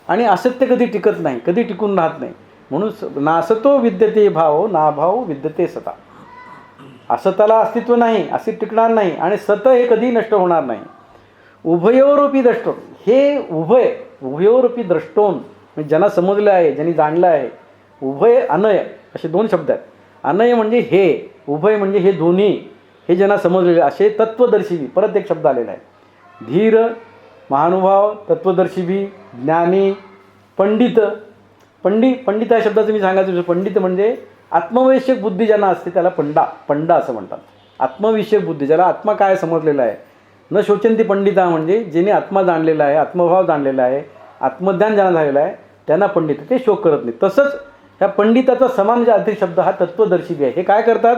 आणि असत्य कधी टिकत नाही, कधी टिकून राहत नाही. म्हणून नासतो विद्यते भावो नाभावो विद्यते सता. असताला अस्तित्व नाही, अस्तित्व टिकणार नाही आणि सत हे कधी नष्ट होणार नाही. उभयोरूपी द्रष्टोन, हे उभयोरूपी द्रष्टोन म्हणजे ज्यांना समजलं आहे, ज्यांनी जाणलं आहे. उभय अनय असे दोन शब्द आहेत. अनय म्हणजे हे, उभय म्हणजे हे दोन्ही, हे ज्यांना समजलेले असे तत्वदर्शी बी, परत एक शब्द आलेला आहे. धीर, महानुभाव, तत्वदर्शी बी, ज्ञानी, पंडित. पंडित या शब्दाचं मी सांगायचं, पंडित म्हणजे आत्मविषयक बुद्धी ज्यांना असते त्याला पंडा असं म्हणतात. आत्मविषयक बुद्धी, ज्याला आत्मा काय समजलेला आहे. न शोचंती पंडिता म्हणजे ज्याने आत्मा जाणलेला आहे, आत्मभाव जाणलेला आहे, आत्मज्ञान ज्यांना झालेलं आहे त्यांना पंडित, ते शोक करत नाही. तसंच ह्या पंडिताचा समान जे अधिक शब्द हा तत्वदर्शी बी आहे. हे काय करतात,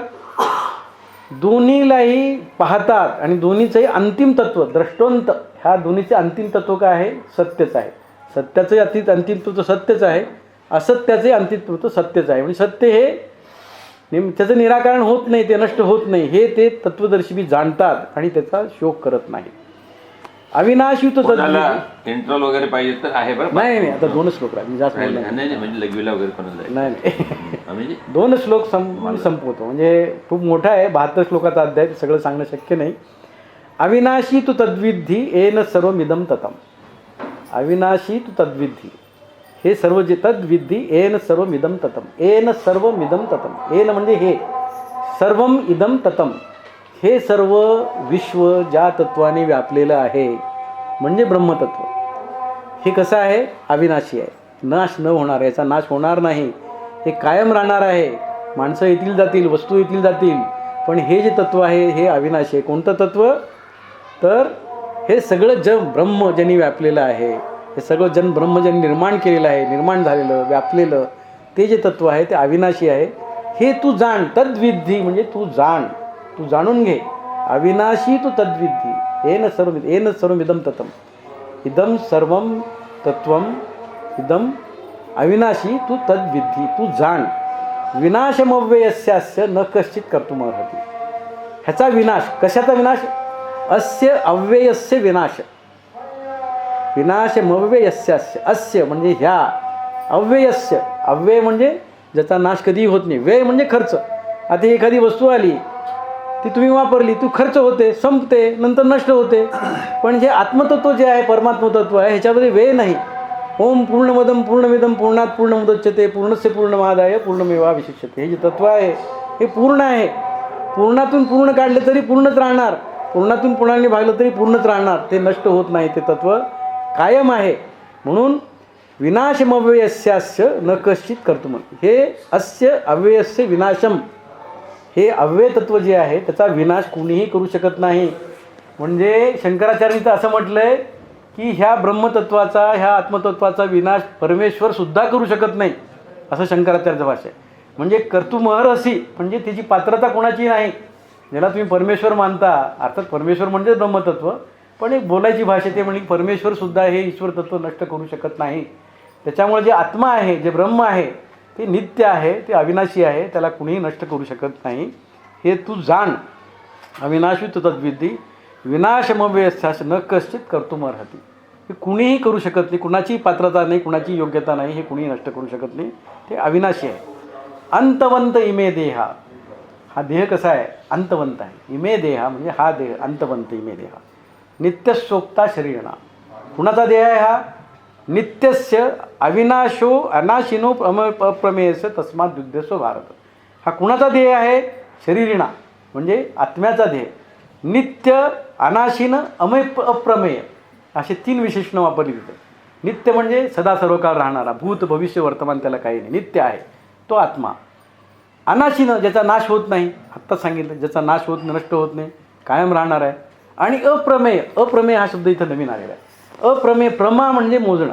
दोन्हीलाही पाहतात आणि दोन्हीचंही अंतिम तत्व द्रष्टोंत, ह्या दोन्हीचे अंतिम तत्व काय आहे, सत्यच आहे. सत्याचंही अंतिम तत्व सत्यच आहे, असत्याचे अंतिम तत्व सत्यच आहे. म्हणजे सत्य हे त्याचं निराकरण होत नाही, ते नष्ट होत नाही, हे ते तत्वदर्शी बी जाणतात आणि त्याचा शोक करत नाही. अविनाशी तो इंट्रोल वगैरे पाहिजे तर आहे बरं. नाही आता दोनच श्लोक आहे, मी जास्त म्हणजे लघवीला वगैरे पण नाही, दोनच श्लोक संपवतो. म्हणजे खूप मोठा आहे, 72 श्लोकाचा अध्याय, सगळं सांगणं शक्य नाही. अविनाशी तू तद्विधी येन सर्वमिदं ततम. अविनाशी तू तद्विधी, हे सर्व जे तद्विधी येन सर्वमिदं ततम. येन सर्वमिदं ततम, येन म्हणजे हे, सर्वम इदं ततम, हे सर्व विश्व ज्या तत्वाने व्यापलेलं आहे म्हणजे ब्रह्मतत्व. हे कसं आहे, अविनाशी आहे, नाश न होणार, याचा नाश होणार नाही, हे कायम राहणार आहे. माणसं येतील जातील, वस्तू येतील जातील, पण हे जे तत्व आहे हे अविनाशी आहे. कोणतं तत्व, तर हे सगळं जग ब्रह्म ज्यांनी व्यापलेलं आहे, हे सगळं ब्रह्म ज्यांनी निर्माण केलेलं आहे, निर्माण झालेलं, व्यापलेलं, ते जे तत्व आहे ते अविनाशी आहे. हे तू जाण, तद्विधी म्हणजे तू जाण, तू जाणून घे. अविनाशी तू तद्विधी येन सर्वमिदं ततम. इदं सर्वं तत्वम इदं अविनाशी तू तद्विधी, तू जाण. विनाशमव्ययस्यास्य न कश्चित कर्तुमर्हति. ह्याचा विनाश, कशाचा विनाश? अस्य अव्ययस्य विनाश. विनाशमव्ययस्यास्य, अस्य म्हणजे ह्या, अव्ययस्य, अव्यय म्हणजे ज्याचा नाश कधीही होत नाही. व्यय म्हणजे खर्च. आता एखादी वस्तू आली, ती तुम्ही वापरली, ती खर्च होते, संपते, नंतर नष्ट होते. पण जे आत्मतत्व जे आहे, परमात्मतत्व आहे, ह्याच्यामध्ये व्यय नाही. ओम पूर्णमदम पूर्णमिदम पूर्णात पूर्णमुदच्यते पूर्णस्य पूर्णमादाय पूर्णमेवावशिष्यते. हे जे तत्व आहे हे पूर्ण आहे. पूर्णातून पूर्ण काढले तरी पूर्णच राहणार, पूर्णातून पूर्णाने भागलं तरी पूर्णच राहणार. ते नष्ट होत नाही, ते तत्व कायम आहे. म्हणून विनाशमव्ययस्यास्य न कश्चित कर्तुम. हे अस्य अव्ययस्य विनाशम, हे अव्यय तत्व जे आहे त्याचा विनाश कोणीही करू शकत नाही. म्हणजे शंकराचार्यांनी तर असं म्हटलं आहे की ह्या ब्रह्मतत्वाचा, ह्या आत्मतत्वाचा विनाश परमेश्वरसुद्धा करू शकत नाही, असं शंकराचार्याचं भाष्य आहे. म्हणजे कर्तुमर्हसि म्हणजे त्याची पात्रता कोणाची नाही. ज्याला तुम्ही परमेश्वर मानता, अर्थात परमेश्वर म्हणजे ब्रह्मतत्व, पण एक बोलायची भाषा ते म्हणजे परमेश्वरसुद्धा हे ईश्वर तत्व नष्ट करू शकत नाही. त्याच्यामुळे जे आत्मा आहे, जे ब्रह्म आहे, ते नित्य आहे, ते अविनाशी आहे, त्याला कुणीही नष्ट करू शकत नाही. हे तू जाण. अविनाशी तू तद्विद्धी विनाशमव्ययस्यास न कश्चित कर्तुमर्हति. हे कुणीही करू शकत नाही, कुणाची पात्रता नाही, कुणाची योग्यता नाही, हे कुणीही नष्ट करू शकत नाही. ते अविनाशी आहे. अंतवंत इमे देहा. हा देह कसा आहे? अंतवंत आहे. इमे देहा म्हणजे हा देह अंतवंत. इमे देहा नित्यशोक्ता शरीरणा. कुणाचा देह आहे हा? नित्यस्य अविनाशो अनाशिनो अप्रमेयस्य तस्मात युद्धस्व भारत. हा कुणाचा देह आहे? शरीरिणा म्हणजे आत्म्याचा देह. नित्य, अनाशिन, अप्रमेय असे 3 विशेषणं वापरली तिथे. नित्य म्हणजे सदा सर्व काळ राहणारा, भूत भविष्य वर्तमान त्याला काही नाही, नित्य आहे तो आत्मा. अनाशिन ज्याचा नाश होत नाही, आत्ता सांगितलं, ज्याचा नाश होत नाही, नष्ट होत नाही, कायम राहणार आहे. आणि अप्रमेय. अप्रमेय हा शब्द इथं नवीन आलेला आहे. अप्रमेय, प्रमा म्हणजे मोजणं.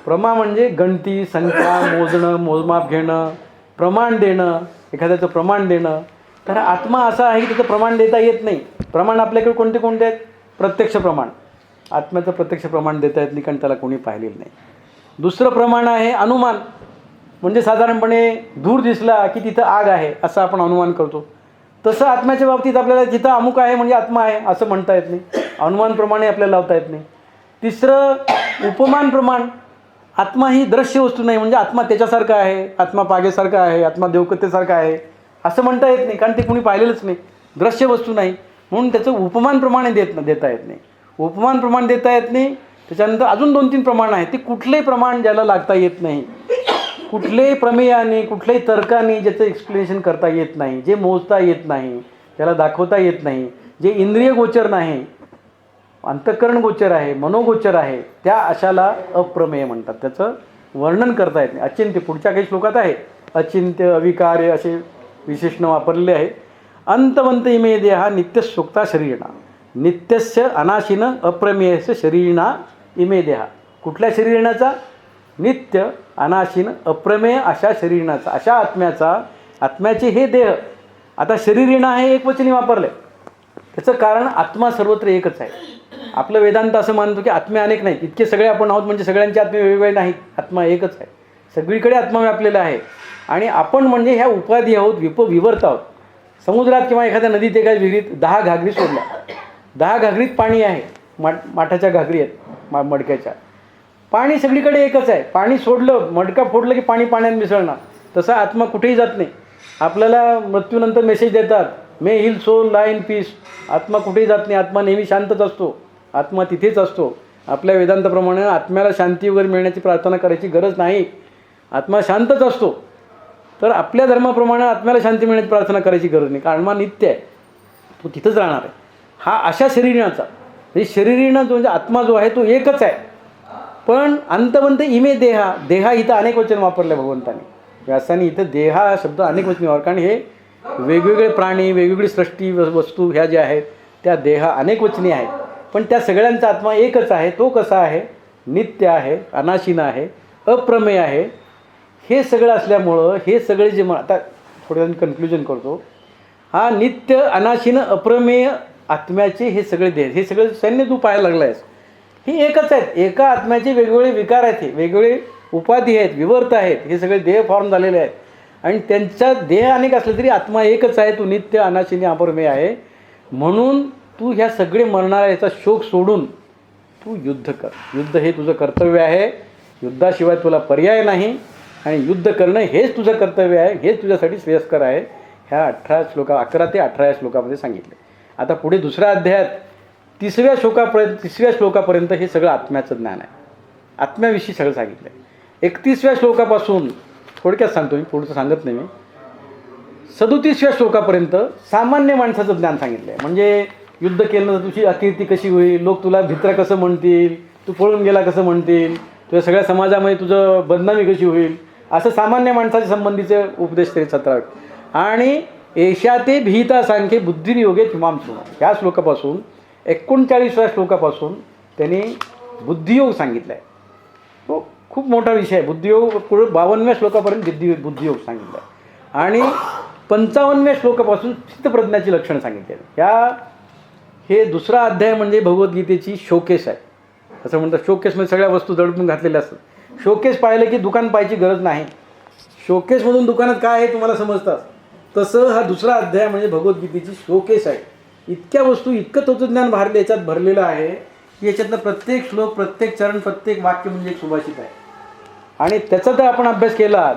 प्रमा म्हणजे गणती, संख्या, मोजणं, मोजमाप घेणं, प्रमाण देणं, एखाद्याचं प्रमाण देणं. तर आत्मा असा आहे की त्याचं प्रमाण देता येत नाही. प्रमाण आपल्याकडे कोणते कोणते आहेत? प्रत्यक्ष प्रमाण. आत्म्याचं प्रत्यक्ष प्रमाण देता येत नाही, कारण त्याला कोणी पाहिलेलं नाही. दुसरं प्रमाण आहे अनुमान. म्हणजे साधारणपणे धूर दिसला की तिथं आग आहे असं आपण अनुमान करतो. तसं आत्म्याच्या बाबतीत आपल्याला जिथं अमुक आहे म्हणजे आत्मा आहे असं म्हणता येत नाही, अनुमानप्रमाणे आपल्याला लावता येत नाही. तिसरं उपमान प्रमाण. आत्मा ही दृश्य वस्तू नाही, म्हणजे आत्मा त्याच्यासारखा आहे, आत्मा पागेसारखा आहे, आत्मा देवकतेसारखा आहे असं म्हणता येत नाही, कारण ते कुणी पाहिलेलंच नाही, दृश्य वस्तू नाही. म्हणून त्याचं उपमानप्रमाणे देता येत नाही. उपमान प्रमाण देता येत नाही. त्याच्यानंतर अजून 2-3 प्रमाण आहेत. ते कुठलेही प्रमाण ज्याला लागता येत नाही, कुठल्याही प्रमेयाने, कुठल्याही तर्काने ज्याचं एक्सप्लेनेशन करता येत नाही, जे मोजता येत नाही, त्याला दाखवता येत नाही, जे इंद्रिय गोचर नाही, अंतःकरण गोचर आहे, मनोगोचर आहे, त्या अशाला अप्रमेय म्हणतात. त्याचं वर्णन करता येत नाही. अचिंत्य पुढच्या काही श्लोकात आहे. अचिंत्य, अविकार्य असे विशेषणं वापरलेले आहेत. अंतवंत इमे देहा नित्यशोक्ता शरीरिणा. नित्यस्य अनाशिन अप्रमेयस्य शरीरिणा इमे देहा. कुठल्या शरीरिणाचा? नित्य, अनाशिन, अप्रमेय अशा शरीरिणाचा, अशा आत्म्याचा. आत्म्याचे हे देह. आता शरीरिणा हे एकवचनी वापरले. त्याचं कारण आत्मा सर्वत्र एकच आहे. आपलं वेदांत असं मानतो की आत्मे अनेक नाहीत. इतके सगळे आपण आहोत म्हणजे सगळ्यांचे आत्मे वेगवेगळे नाहीत. आत्मा एकच आहे. सगळीकडे आत्मा व्यापलेला आहे. आणि आपण म्हणजे ह्या उपाधी आहोत, विवर्त आहोत. समुद्रात किंवा एखाद्या नदीत, एका विहिरीत 10 घागरी सोडल्या, 10 घागरीत पाणी आहे. माठाच्या घागरी आहेत, मडक्याच्या. पाणी सगळीकडे एकच आहे. पाणी सोडलं, मडका फोडलं की पाणी पाण्यात मिसळणार. तसा आत्मा कुठेही जात नाही. आपल्याला मृत्यूनंतर मेसेज देतात, मे हिल सोल ला इन पीस. आत्मा कुठेही जात नाही. आत्मा नेहमी शांतच असतो. आत्मा तिथेच असतो. आपल्या वेदांताप्रमाणे आत्म्याला शांती वगैरे मिळण्याची प्रार्थना करायची गरज नाही. आत्मा शांतच असतो. तर आपल्या धर्माप्रमाणे आत्म्याला शांती मिळण्याची प्रार्थना करायची गरज नाही, कारण आत्मा नित्य आहे, तो तिथंच राहणार आहे. हा अशा शरीराचा, म्हणजे शरीरीनं जो म्हणजे आत्मा जो आहे तो एकच आहे. पण अंतवंत इमे देहा. देहा इथं अनेक वचन वापरले भगवंताने. व्यासाने इथं देहा हा शब्द अनेक वचनी वापर, कारण हे वेगवेगळे प्राणी, वेगवेगळी सृष्टी वस्तू ह्या ज्या आहेत त्या देहा अनेक वचनी आहेत. पण त्या सगळ्यांचा आत्मा एकच आहे. तो कसा आहे? नित्य आहे, अनाशिन आहे, अप्रमेय आहे. हे सगळं असल्यामुळं हे सगळे जे आता थोडं कन्क्लुजन करतो. हा नित्य, अनाशिन, अप्रमेय आत्म्याचे हे सगळे देह, हे सगळे सैन्य तू पाहायला लागला आहेस, ही एकच आहेत. एका आत्म्याचे वेगवेगळे विकार आहेत, हे वेगवेगळे उपाधी आहेत, विवर्त आहेत. हे सगळे देह फॉर्म झालेले आहेत. आणि त्यांचा देह अनेक असले तरी आत्मा एकच आहे, तू नित्य अनाशिनी अमरमेय आहे. म्हणून तू ह्या सगळे मरणाऱ्या याचा शोक सोडून तू युद्ध कर. युद्ध हे तुझं कर्तव्य आहे, युद्धाशिवाय तुला पर्याय नाही आणि युद्ध करणं हेच तुझं कर्तव्य आहे, हेच तुझ्यासाठी श्रेयस्कर आहे. ह्या 11 ते 18 श्लोकामध्ये सांगितले. आता पुढे दुसऱ्या अध्यायात 3व्या श्लोकापर्यंत हे सगळं आत्म्याचं ज्ञान आहे, आत्म्याविषयी सगळं सांगितलं आहे. 31व्या श्लोकापासून थोडक्यात सांगतो मी, पुढचं सांगत नाही मी. 37व्या श्लोकापर्यंत सामान्य माणसाचं ज्ञान सांगितलं आहे. म्हणजे युद्ध केलं तर तुझी अकीर्ती कशी होईल, लोक तुला भित्र कसं म्हणतील, तू पळून गेला कसं म्हणतील, तुझ्या सगळ्या समाजामध्ये तुझं बदनामी कशी होईल, असं सामान्य माणसाच्या संबंधीचे उपदेश तरी 17. आणि एषा ते भीता सांख्ये बुद्धिर्योगे किमाम सुना, ह्या श्लोकापासून 39व्या श्लोकापासून त्यांनी बुद्धियोग सांगितला आहे. तो खूप मोठा विषय आहे. बुद्धियोग पुढे 52व्या श्लोकापर्यंत बुद्धियोग सांगितला आहे. आणि 55व्या श्लोकापासून चित्तप्रज्ञाची लक्षणं सांगितली आहेत. हे दुसरा अध्याय म्हणजे भगवद्गीतेची शोकेस आहे. असं म्हणतात शोकेसमध्ये सगळ्या वस्तू दडपून घातलेल्या असतात. शोकेस पाहिलं की दुकान पाहायची गरज नाही, शोकेसमधून दुकानात काय आहे तुम्हाला समजतात. तसं हा दुसरा अध्याय म्हणजे भगवद्गीतेची शोकेस आहे. इतक्या वस्तू, इतकं तत्त्वज्ञान याच्यात भरलेलं आहे की याच्यातलं प्रत्येक श्लोक, प्रत्येक चरण, प्रत्येक वाक्य म्हणजे एक सुभाषित आहे. आणि त्याचा जर आपण अभ्यास केला,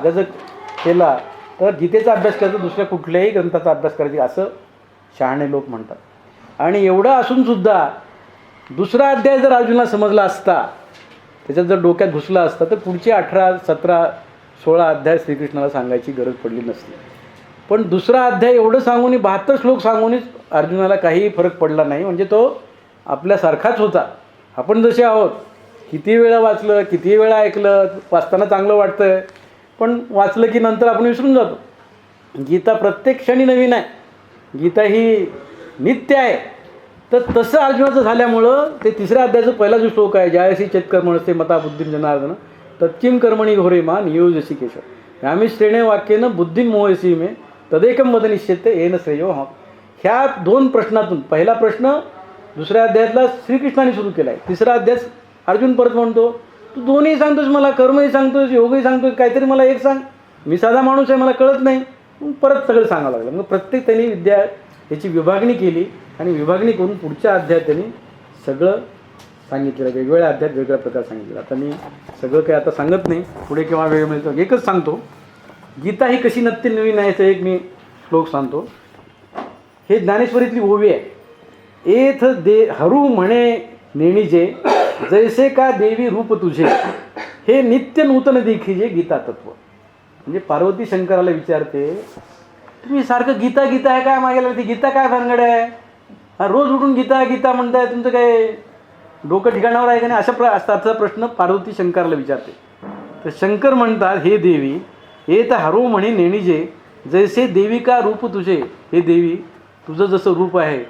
केला तर गीतेचा अभ्यास केला तर दुसऱ्या कुठल्याही ग्रंथाचा अभ्यास करायचा असं शहाणे लोक म्हणतात. आणि एवढं असूनसुद्धा दुसरा अध्याय जर अर्जुनाला समजला असता, त्याच्यात जर डोक्यात घुसला असता, तर पुढचे 18, 17, 16 अध्याय श्रीकृष्णाला सांगायची गरज पडली नसती. पण दुसरा अध्याय एवढं सांगून 72 श्लोक सांगूनच अर्जुनाला काहीही फरक पडला नाही. म्हणजे तो आपल्यासारखाच होता. आपण जसे आहोत, किती वेळा वाचलं, किती वेळा ऐकलं, वाचताना चांगलं वाटतं, पण वाचलं की नंतर आपण विसरून जातो. गीता प्रत्येक क्षणी नवीन आहे, गीता ही नित्य आहे. तर तसं अर्जुनाचं झाल्यामुळं ते 3ऱ्या अध्यायाचा पहिला जो श्लोक आहे, जायसी चेत्कर्मणस्ते मता बुद्धिं जनार्दन तत्किं कर्मणी घोरे मा नियोजसी केशव यामी श्रेणे वाक्येनं बुद्धिं मोहसी मे तदेकं वद निश्चित्ते येन श्रेयो हम. ह्या 2 प्रश्नातून पहिला प्रश्न दुसऱ्या अध्यायातला श्रीकृष्णाने सुरू केला आहे. 3रा अध्याय अर्जुन परत म्हणतो, तू दोन्ही सांगतोस, मला कर्मही सांगतोस, योगही सांगतोस, काहीतरी मला एक सांग, मी साधा माणूस आहे, मला कळत नाही. मग परत सगळं सांगावं लागलं. मग प्रत्येक त्यांनी याची विभागणी केली आणि विभागणी करून पुढच्या अध्यायात त्यांनी सगळं सांगितलेलं. वेगवेगळ्या अध्यायात वेगळ्या प्रकार सांगितलेलं. आता मी सगळं काही आता सांगत नाही, पुढे केव्हा वेळ मिळतो. एकच सांगतो, गीता ही कशी नत्य नवीन आहे याचा एक मी श्लोक सांगतो. हे ज्ञानेश्वरीतली ओवी आहे. एथ हरू म्हणे नेणीजे जैसे का देवी रूप तुझे, हे नित्य नूतन देखीजे गीता तत्व. म्हणजे पार्वती शंकराला विचारते, तुम्ही सारखं गीता गीता आहे काय मागे लागते, गीता काय भानगड आहे, हा रोज उठून गीता गीता म्हणताय, तुमचं काय डोकं ठिकाणावर आहे का नाही, असा प्रश्न पार्वती शंकराला विचारते. तर शंकर म्हणतात, हे देवी हे तर हरू म्हणे नेणीजे जैसे देविका रूप तुझे, हे देवी तुझं जसं रूप आहे,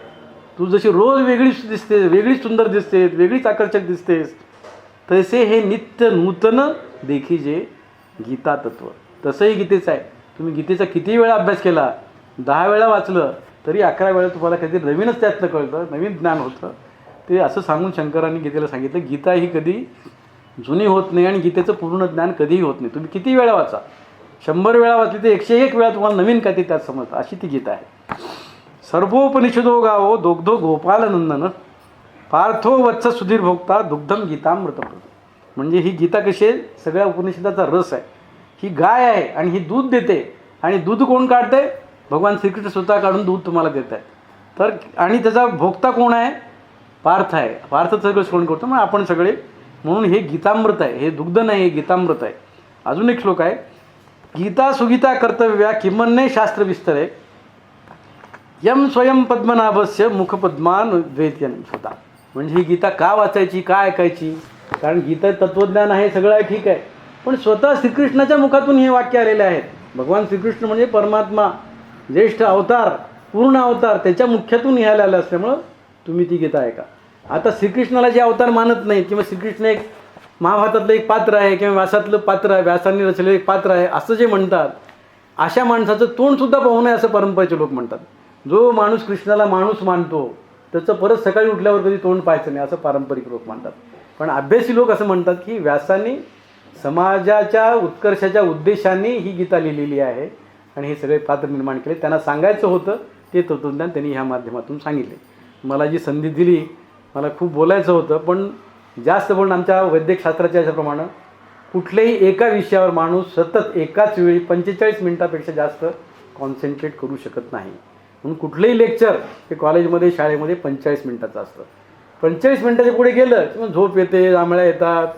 तू जशी रोज वेगळीच दिसतेस, वेगळीच सुंदर दिसतेस, वेगळीच आकर्षक दिसतेस, तसे हे नित्य नूतन देखीजे गीता तत्व. तसंही गीतेचं आहे. तुम्ही गीतेचा किती वेळा अभ्यास केला, 10 वेळा वाचलं तरी 11 वेळा तुम्हाला काहीतरी नवीनच त्यातनं कळतं, नवीन ज्ञान होतं. ते असं सांगून शंकरांनी गीतेला सांगितलं, गीता ही कधी जुनी होत नाही आणि गीतेचं पूर्ण ज्ञान कधीही होत नाही. तुम्ही किती वेळा वाचा, 100 वेळा वाचली तर 101 वेळा तुम्हाला नवीन काहीतरी त्यात समजतं. अशी ती गीता आहे. सर्वोपनिषदो गावो दोग्धो गोपालनंदन पार्थो वत्स सुधीर भोक्ता दुग्धम गीतामृतप्रद. म्हणजे ही गीता कशी आहे, सगळ्या उपनिषदाचा रस आहे. ही गाय आहे आणि ही दूध देते, आणि दूध कोण काढते, भगवान श्रीकृष्ण स्वतः काढून दूध तुम्हाला देत आहे. तर आणि त्याचा भोक्ता कोण आहे, पार्थ आहे. पार्थ सगळं श्रवण करतो, मग आपण सगळे, म्हणून हे गीतामृत आहे, हे दुग्ध नाही, हे गीतामृत आहे. अजून एक श्लोक आहे, गीता सुगीता कर्तव्या किमन्ने शास्त्र विस्तरे यम स्वयं पद्मनाभस्य मुखपद्मान द्वैत्यन स्वतः. म्हणजे ही गीता का वाचायची, का ऐकायची, कारण गीता तत्त्वज्ञान आहे, सगळं आहे, ठीक आहे, पण स्वतः श्रीकृष्णाच्या मुखातून हे वाक्य आलेले आहेत. भगवान श्रीकृष्ण म्हणजे परमात्मा, ज्येष्ठ अवतार, पूर्ण अवतार, त्याच्या मुख्यातून ह्याला आलं असल्यामुळं तुम्ही ती गीता ऐका. आता श्रीकृष्णाला जे अवतार मानत नाहीत, किंवा श्रीकृष्ण एक महाभारतातलं एक पात्र आहे, किंवा व्यासातलं पात्र आहे, व्यासांनी रचलेलं एक पात्र आहे, असं जे म्हणतात, अशा माणसाचं तोंडसुद्धा पाहू नये असं परंपरेचे लोक म्हणतात. जो माणूस कृष्णाला माणूस मानतो त्याचं परत सकाळी उठल्यावर कधी तोंड पाहायचं नाही असं पारंपरिक लोक म्हणतात. पण अभ्यासी लोक असं म्हणतात की व्यासांनी समाजाच्या उत्कर्षाच्या उद्देशाने ही गीता लिहिलेली आहे आणि हे सगळे पात्र निर्माण केले. त्यांना सांगायचं होतं ते तत्त्वज्ञान त्यांनी ह्या माध्यमातून सांगितले. मला जी संधी दिली, मला खूप बोलायचं होतं, पण जास्त बोलणं आमच्या वैद्यकशास्त्राच्या ह्याच्याप्रमाणे कुठल्याही एका विषयावर माणूस सतत एकाच वेळी 45 मिनिटापेक्षा जास्त कॉन्सन्ट्रेट करू शकत नाही. म्हणून कुठलंही लेक्चर हे कॉलेजमध्ये शाळेमध्ये 45 मिनिटाचं असतं. 45 मिनिटाच्या पुढे गेलं की मग झोप येते, जांभळ्या येतात,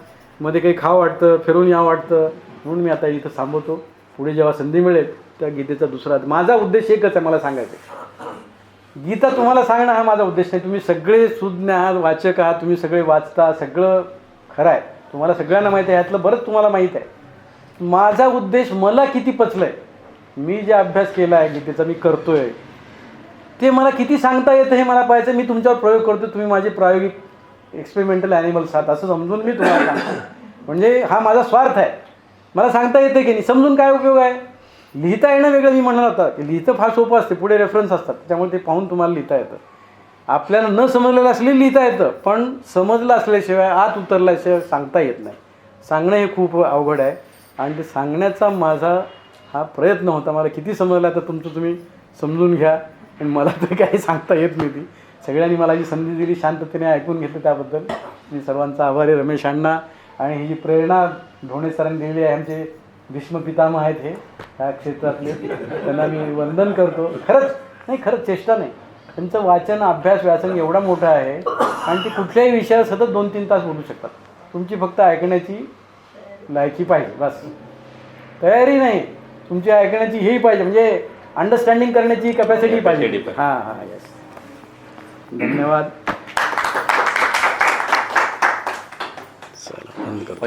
मध्ये काही खावं वाटतं, फिरून यावं वाटतं. म्हणून मी आता इथं थांबवतो. पुढे जेव्हा संधी मिळेल त्या गीतेचा दुसरा, माझा उद्देश एकच आहे, मला सांगायचं गीता तुम्हाला सांगणं हा माझा उद्देश नाही. तुम्ही सगळे सुज्ञ आहात, वाचक आहात, तुम्ही सगळे वाचता, सगळं खरं आहे, तुम्हाला सगळ्यांना माहीत आहे, यातलं बरंच तुम्हाला माहीत आहे. माझा उद्देश मला किती पचलं आहे, मी जे अभ्यास केला आहे गीतेचा, मी करतो आहे ते मला किती सांगता येतं हे मला पाहायचं. मी तुमच्यावर प्रयोग करतो, तुम्ही माझे प्रायोगिक एक्सपेरिमेंटल ॲनिमल्स आहात असं समजून मी तुम्हाला सांगतो. म्हणजे हा माझा स्वार्थ आहे. मला सांगता येते की नाही, समजून काय उपयोग आहे. लिहिता येणं वेगळं, मी म्हणलं होतं की लिहितं फार सोपं असते, पुढे रेफरन्स असतात, त्यामुळे ते पाहून तुम्हाला लिहिता येतं. आपल्याला न समजलेलं असले लिहिता येतं, पण समजलं असल्याशिवाय आत उतरल्याशिवाय सांगता येत नाही. सांगणं हे खूप अवघड आहे आणि ते सांगण्याचा माझा हा प्रयत्न होता. मला किती समजलं तर तुमचं तुम्ही समजून घ्या. आणि मला तर काही सांगता येत नाही. ती सगळ्यांनी मला जी संधी दिली, शांततेने ऐकून घेतलं, त्याबद्दल मी सर्वांचा आभारी. रमेश अण्णा आणि ही जी प्रेरणा ढोणे सरांनी दिलेली आहे, आमचे भीष्म पितामह आहेत हे ह्या क्षेत्रातले, त्यांना मी वंदन करतो. खरंच चेष्टा नाही. त्यांचं वाचन, अभ्यास, व्यासन एवढा मोठा आहे आणि ते कुठल्याही विषयावर सतत 2-3 तास बोलू शकतात. तुमची फक्त ऐकण्याची लायकी पाहिजे, बस. तयारी नाही, तुमची ऐकण्याची हेही पाहिजे, म्हणजे अंडरस्टँडिंग करण्याची कॅपॅसिटी पाहिजे. हां येस. धन्यवाद. चला बंद करतो.